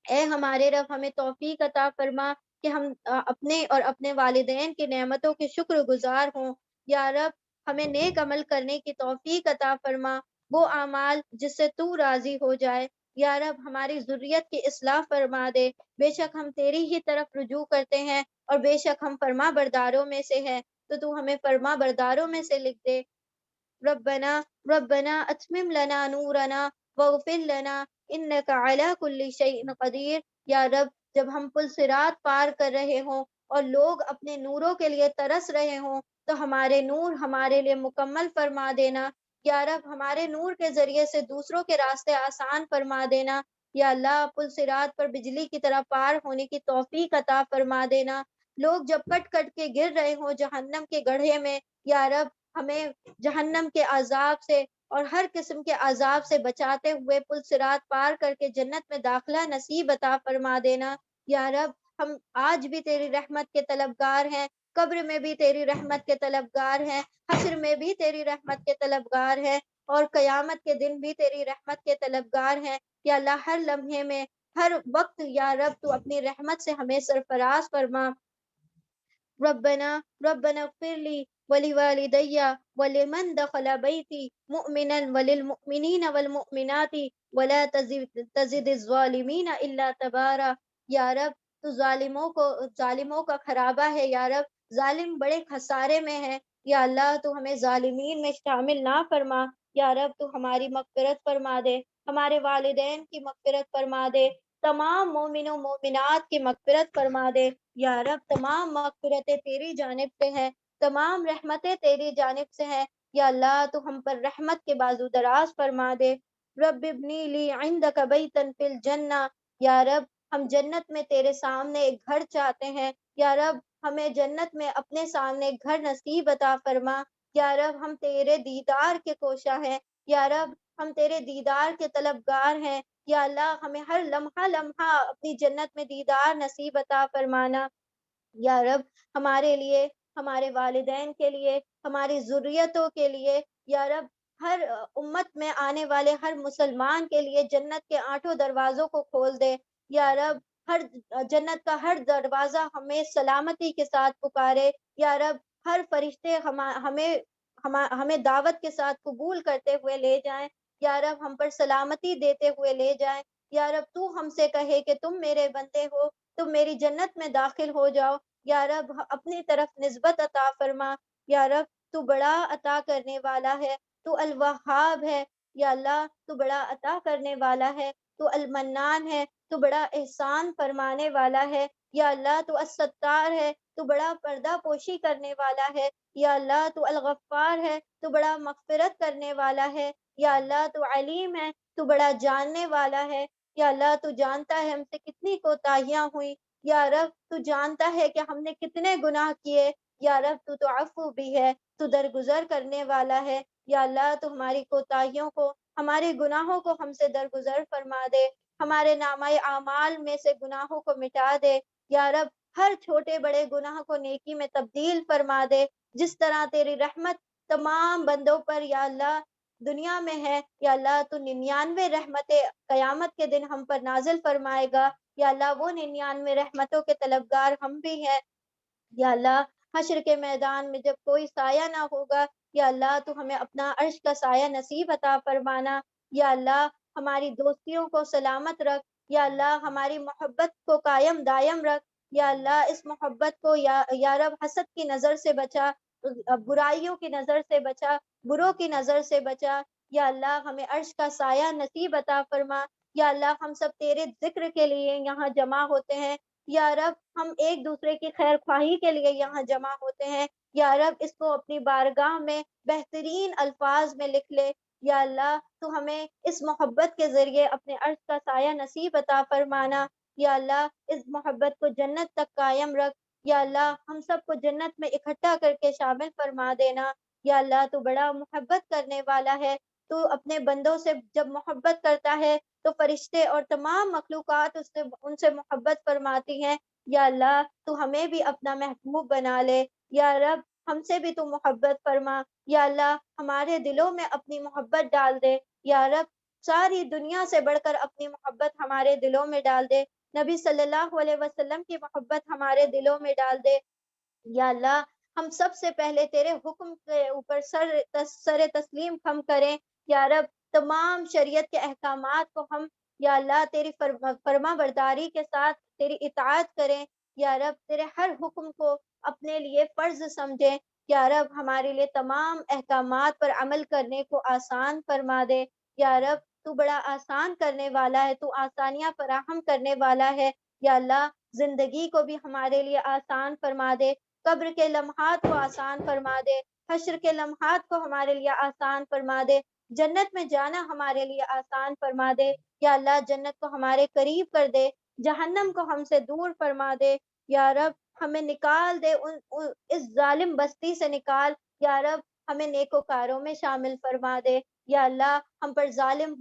اے ہمارے رب ہمیں توفیق عطا فرما کہ ہم اپنے اور اپنے والدین کی نعمتوں کے شکر گزار ہوں، یا رب ہمیں نیک عمل کرنے کی توفیق عطا فرما، وہ اعمال جس سے تو راضی ہو جائے، یا رب ہماری ذریت کی اصلاح فرما دے، بے شک ہم تیری ہی طرف رجوع کرتے ہیں اور بے شک ہم فرما برداروں میں سے ہیں۔ تو ہمیں فرما برداروں میں سے لکھ دے۔ ربنا ربنا اتمم لنا نورنا واغفر لنا انك على كل شيء قدیر۔ یا رب، جب ہم پل صراط پار کر رہے ہوں اور لوگ اپنے نوروں کے لیے ترس رہے ہوں تو ہمارے نور ہمارے لیے مکمل فرما دینا۔ یا رب، ہمارے نور کے ذریعے سے دوسروں کے راستے آسان فرما دینا۔ یا اللہ، پل صراط پر بجلی کی طرح پار ہونے کی توفیق عطا فرما دینا۔ لوگ جب کٹ کٹ کے گر رہے ہوں جہنم کے گڑھے میں، یا رب ہمیں جہنم کے عذاب سے اور ہر قسم کے عذاب سے بچاتے ہوئے پل صراط پار کر کے جنت میں داخلہ نصیب عطا فرما دینا۔ یا رب، ہم آج بھی تیری رحمت کے طلبگار ہیں، قبر میں بھی تیری رحمت کے طلبگار ہیں، حشر میں بھی تیری رحمت کے طلبگار ہیں، اور قیامت کے دن بھی تیری رحمت کے طلبگار ہیں۔ یا اللہ، ہر لمحے میں، ہر وقت یا رب تو اپنی رحمت سے ہمیں سرفراز فرما۔ ربنا ربنا اغفر لي ولوالدي ولمن دخل بيتي مؤمنا وللمؤمنين والمؤمنات ولا تزد الظالمين الا تبارا۔ یا رب، تو ظالموں کا خرابہ ہے، یا رب ظالم بڑے خسارے میں ہے۔ یا اللہ، تو ہمیں ظالمین میں شامل نہ فرما۔ یا رب، تو ہماری مغفرت فرما دے، ہمارے والدین کی مغفرت فرما دے، تمام مومن و مومنات کی مغفرت فرما دے۔ یا رب، تمام مغفرتیں تیری جانب سے ہیں، تمام رحمتیں تیری جانب سے ہیں۔ یا اللہ، تو ہم پر رحمت کے بازو دراز فرما دے۔ رب ابنی لی عندک بیتا فی الجنہ۔ یا رب، ہم جنت میں تیرے سامنے ایک گھر چاہتے ہیں۔ یا رب، ہمیں جنت میں اپنے سامنے ایک گھر نصیب عطا فرما۔ یا رب، ہم تیرے دیدار کے کوشاں ہیں۔ یا رب، ہم تیرے دیدار کے طلبگار ہیں۔ یا اللہ، ہمیں ہر لمحہ لمحہ اپنی جنت میں دیدار نصیب عطا فرمانا۔ یا رب، ہمارے لیے، ہمارے والدین کے لیے، ہماری ذریتوں کے لیے، یا رب ہر امت میں آنے والے ہر مسلمان کے لیے جنت کے 8 دروازوں کو کھول دے۔ یا رب، ہر جنت کا ہر دروازہ ہمیں سلامتی کے ساتھ پکارے۔ یا رب، ہر فرشتے ہمیں دعوت کے ساتھ قبول کرتے ہوئے لے جائیں۔ یا رب، ہم پر سلامتی دیتے ہوئے لے جائیں۔ یا رب، تو ہم سے کہے کہ تم میرے بندے ہو، تم میری جنت میں داخل ہو جاؤ۔ یا رب، اپنی طرف نسبت عطا فرما۔ یا رب، تو بڑا عطا کرنے والا ہے، تو الوہاب ہے۔ یا اللہ، تو بڑا عطا کرنے والا ہے، تو المنان ہے، تو بڑا احسان فرمانے والا ہے۔ یا اللہ، تو الستار ہے، تو بڑا پردہ پوشی کرنے والا ہے۔ یا اللہ، تو الغفار ہے، تو بڑا مغفرت کرنے والا ہے۔ یا اللہ، تو علیم ہے، تو بڑا جاننے والا ہے۔ یا اللہ، تو جانتا ہے ہم سے کتنی کوتاہیاں ہوئی۔ یا رب، تو جانتا ہے کہ ہم نے کتنے گناہ کیے۔ یا رب، تو عفو بھی ہے، تو درگزر کرنے والا ہے۔ یا اللہ، تو ہماری کوتاہیوں کو، ہمارے گناہوں کو ہم سے درگزر فرما دے، ہمارے نامہ اعمال میں سے گناہوں کو مٹا دے۔ یا رب، ہر چھوٹے بڑے گناہ کو نیکی میں تبدیل فرما دے۔ جس طرح تیری رحمت تمام بندوں پر یا اللہ دنیا میں ہے، یا اللہ تو 99 رحمتیں قیامت کے دن ہم پر نازل فرمائے گا۔ یا اللہ، وہ 99 رحمتوں کے طلبگار ہم بھی ہیں۔ یا اللہ، حشر کے میدان میں جب کوئی سایہ نہ ہوگا، یا اللہ تو ہمیں اپنا عرش کا سایہ نصیب عطا فرمانا۔ یا اللہ، ہماری دوستیوں کو سلامت رکھ۔ یا اللہ، ہماری محبت کو قائم دائم رکھ۔ یا اللہ، اس محبت کو یا رب حسد کی نظر سے بچا، برائیوں کی نظر سے بچا، بروں کی نظر سے بچا۔ یا اللہ، ہمیں عرش کا سایہ نصیب عطا فرما۔ یا اللہ، ہم سب تیرے ذکر کے لیے یہاں جمع ہوتے ہیں۔ یا رب، ہم ایک دوسرے کی خیر خواہی کے لیے یہاں جمع ہوتے ہیں۔ یا رب، اس کو اپنی بارگاہ میں بہترین الفاظ میں لکھ لے۔ یا اللہ، تو ہمیں اس محبت کے ذریعے اپنے عرش کا سایہ نصیب عطا فرمانا۔ یا اللہ، اس محبت کو جنت تک قائم رکھ۔ یا اللہ، ہم سب کو جنت میں اکٹھا کر کے شامل فرما دینا۔ یا اللہ، تو بڑا محبت کرنے والا ہے، تو اپنے بندوں سے جب محبت کرتا ہے تو فرشتے اور تمام مخلوقات ان سے محبت فرماتی ہیں۔ یا اللہ، تو ہمیں بھی اپنا محبوب بنا لے۔ یا رب، ہم سے بھی تو محبت فرما۔ یا اللہ، ہمارے دلوں میں اپنی محبت ڈال دے۔ یا رب، ساری دنیا سے بڑھ کر اپنی محبت ہمارے دلوں میں ڈال دے۔ نبی صلی اللہ علیہ وسلم کی محبت ہمارے دلوں میں ڈال دے۔ یا اللہ، ہم سب سے پہلے تیرے حکم کے اوپر سر تسلیم خم کریں۔ یا رب، تمام شریعت کے احکامات کو ہم یا اللہ تیری فرما برداری کے ساتھ تیری اطاعت کریں۔ یا رب، تیرے ہر حکم کو اپنے لیے فرض سمجھیں۔ یا رب ہمارے لیے تمام احکامات پر عمل کرنے کو آسان فرما دے، یا رب تو بڑا آسان کرنے والا ہے، تو آسانیاں فراہم کرنے والا ہے، یا اللہ زندگی کو بھی ہمارے لیے آسان فرما دے، قبر کے لمحات کو آسان فرما دے، حشر کے لمحات کو ہمارے لیے آسان فرما دے، جنت میں جانا ہمارے لیے آسان فرما دے، یا اللہ جنت کو ہمارے قریب کر دے، جہنم کو ہم سے دور فرما دے، یا رب ہمیں نکال دے اس ظالم بستی سے نکال، یا رب ہمیں نیکوکاروں میں شامل فرما دے، یا اللہ ہم پر ظالم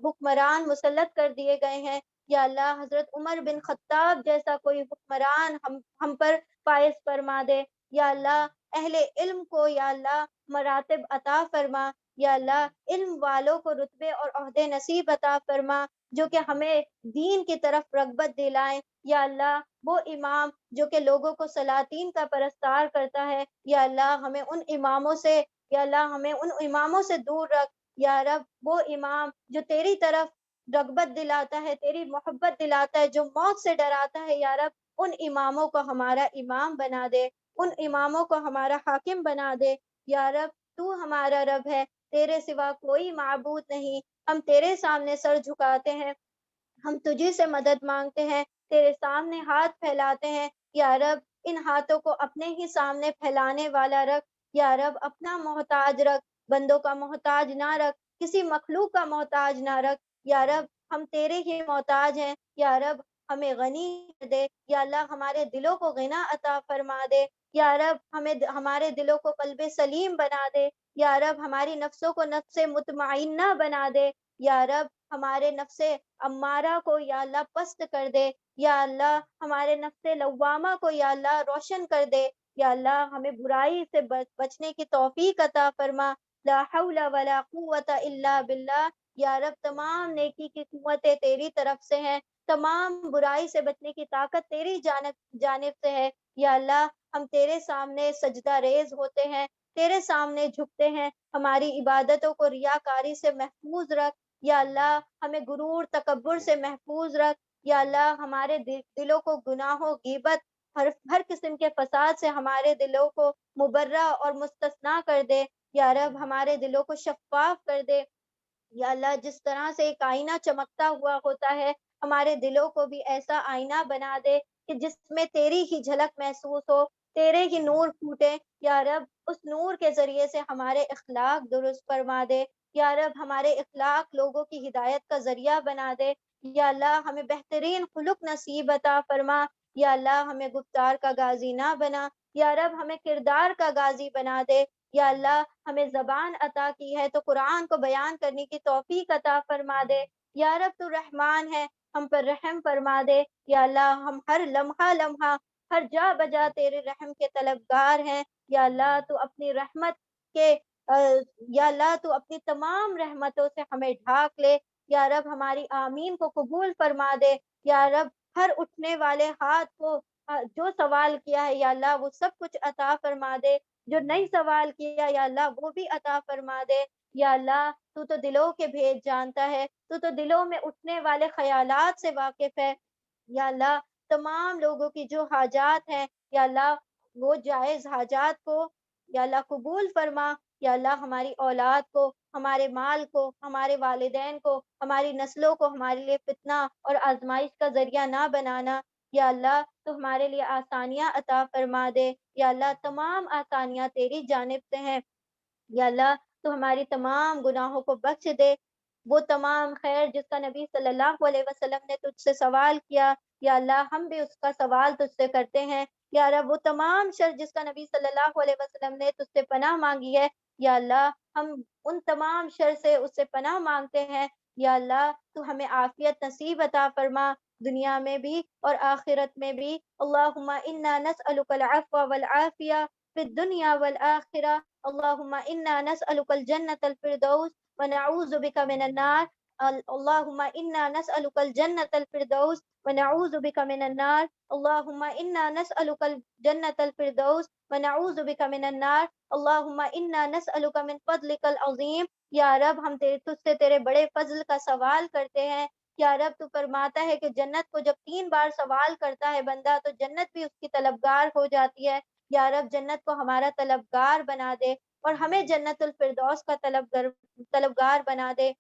حکمران مسلط کر دیے گئے ہیں، یا اللہ حضرت عمر بن خطاب جیسا کوئی حکمران ہم پر فائز فرما دے، یا اللہ اہل علم کو یا اللہ مراتب عطا فرما، یا اللہ علم والوں کو رتبے اور عہدے نصیب عطا فرما جو کہ ہمیں دین کی طرف رغبت دلائیں، یا اللہ وہ امام جو کہ لوگوں کو سلاطین کا پرستار کرتا ہے، یا اللہ ہمیں ان اماموں سے، یا اللہ ہمیں ان اماموں سے دور رکھ، یا رب وہ امام جو تیری طرف رغبت دلاتا ہے، تیری محبت دلاتا ہے، جو موت سے ڈراتا ہے، یا رب ان اماموں کو ہمارا امام بنا دے، ان اماموں کو ہمارا حاکم بنا دے، یا رب تو ہمارا رب ہے، تیرے سوا کوئی معبود نہیں، ہم تیرے سامنے سر جھکاتے ہیں، ہم تجھے سے مدد مانگتے ہیں، تیرے سامنے ہاتھ پھیلاتے ہیں، یا رب ان ہاتھوں کو اپنے ہی سامنے پھیلانے والا رکھ، یا رب اپنا محتاج رکھ، بندوں کا محتاج نہ رکھ، کسی مخلوق کا محتاج نہ رکھ، یا رب ہم تیرے ہی محتاج ہیں، یا رب ہمیں غنی کر دے، یا اللہ ہمارے دلوں کو غنا عطا فرما دے، یا رب ہمارے دلوں کو قلب سلیم بنا دے، یا رب ہماری نفسوں کو نفس مطمئنہ بنا دے، یا رب ہمارے نفس امارہ کو یا اللہ پست کر دے، یا اللہ ہمارے نفس لوامہ کو یا اللہ روشن کر دے، یا اللہ ہمیں برائی سے بچنے کی توفیق عطا فرما، لا حول ولا قوت الا باللہ، یا رب تمام نیکی کی قوتیں تیری طرف سے ہیں، تمام برائی سے بچنے کی طاقت تیری جانب سے ہے، یا اللہ ہم تیرے سامنے سجدہ ریز ہوتے ہیں، تیرے سامنے جھکتے ہیں، ہماری عبادتوں کو ریاکاری سے محفوظ رکھ، یا اللہ ہمیں غرور تکبر سے محفوظ رکھ، یا اللہ ہمارے دلوں کو گناہوں غیبت ہر قسم کے فساد سے ہمارے دلوں کو مبرہ اور مستثنا کر دے، یا رب ہمارے دلوں کو شفاف کر دے، یا اللہ جس طرح سے ایک آئینہ چمکتا ہوا ہوتا ہے ہمارے دلوں کو بھی ایسا آئینہ بنا دے کہ جس میں تیری ہی جھلک محسوس ہو، تیرے ہی نور پھوٹے، یا رب اس نور کے ذریعے سے ہمارے اخلاق درست فرما دے، یا رب ہمارے اخلاق لوگوں کی ہدایت کا ذریعہ بنا دے، یا اللہ ہمیں بہترین خلق نصیب عطا فرما، یا اللہ ہمیں گفتار کا غازی نہ بنا، یا رب ہمیں کردار کا غازی بنا دے، یا اللہ ہمیں زبان عطا کی ہے تو قرآن کو بیان کرنے کی توفیق عطا فرما دے، یا رب تو رحمان ہے ہم پر رحم فرما دے، یا اللہ ہم ہر لمحہ لمحہ ہر جا بجا تیرے رحم کے طلبگار ہیں، یا اللہ تو اپنی رحمت کے یا اللہ تو اپنی تمام رحمتوں سے ہمیں ڈھانک لے، یا رب ہماری آمین کو قبول فرما دے، یا رب ہر اٹھنے والے ہاتھ کو جو سوال کیا ہے یا اللہ وہ سب کچھ عطا فرما دے، جو نہیں سوال کیا یا اللہ وہ بھی عطا فرما دے، یا اللہ تو تو دلوں کے بھید جانتا ہے، تو تو دلوں میں اٹھنے والے خیالات سے واقف ہے، یا اللہ تمام لوگوں کی جو حاجات ہیں یا اللہ وہ جائز حاجات کو یا اللہ قبول فرما، یا اللہ ہماری اولاد کو، ہمارے مال کو، ہمارے والدین کو، ہماری نسلوں کو ہمارے لیے فتنہ اور آزمائش کا ذریعہ نہ بنانا، یا اللہ تو ہمارے لیے آسانیاں عطا فرما دے، یا اللہ تمام آسانیاں تیری جانب سے ہیں، یا اللہ تو ہماری تمام گناہوں کو بخش دے، وہ تمام خیر جس کا نبی صلی اللہ علیہ وسلم نے تجھ سے سوال کیا، یا اللہ ہم بھی اس کا سوال تجھ سے کرتے ہیں، یا رب وہ تمام شر جس کا نبی صلی اللہ علیہ وسلم نے تجھ سے پناہ مانگی ہے، یا اللہ ہم ان تمام شر سے اس سے پناہ مانگتے ہیں، یا اللہ تو ہمیں عافیت نصیب عطا فرما دنیا میں بھی اور آخرت میں بھی، اللہم انا نسألک العفو والعافیہ فی الدنیا والآخرہ، اللہم انا نسألک الجنة الفردوس ونعوذ بک من النار، اللہم انا نسألک الجنة الفردوس ونعوذ بک من النار، اللہم انا نسألک الجنة الفردوس ونعوذ بک من النار، اللہم انا نسألک من فضلک العظیم، یا رب ہم تجھ سے تیرے بڑے فضل کا سوال کرتے ہیں، یا رب تو فرماتا ہے کہ جنت کو جب 3 بار سوال کرتا ہے بندہ تو جنت بھی اس کی طلبگار ہو جاتی ہے، یا رب جنت کو ہمارا طلبگار بنا دے اور ہمیں جنت الفردوس کا طلبگار بنا دے.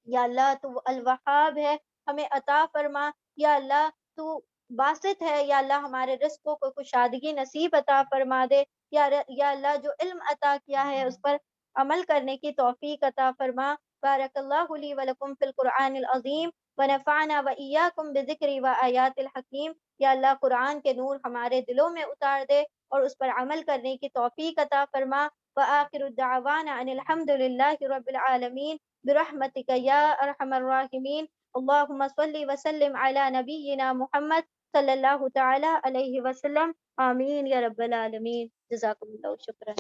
یا اللہ تو الوہاب ہے، ہمیں عطا فرما. یا اللہ تو باسط ہے، یا اللہ ہمارے رزقوں کو کشادگی نصیب عطا فرما دے. یا اللہ جو علم عطا کیا ہے اس پر عمل کرنے کی توفیق عطا فرما. بارک اللہ لی ولکم فی القرآن العظیم ونفعنا وإیاکم بذکری وآیات الحکیم. یا اللہ قرآن کے نور ہمارے دلوں میں اتار دے اور اس پر عمل کرنے کی توفیق عطا فرما. وآخر الدعوانا ان الحمد للہ رب العالمین برحمتک یا ارحم الراحمین. اللہم صلی وسلم علی نبینا محمد صلی اللہ تعالی علیہ وسلم. آمین یا رب العالمین. جزاکم اللہ شکرا.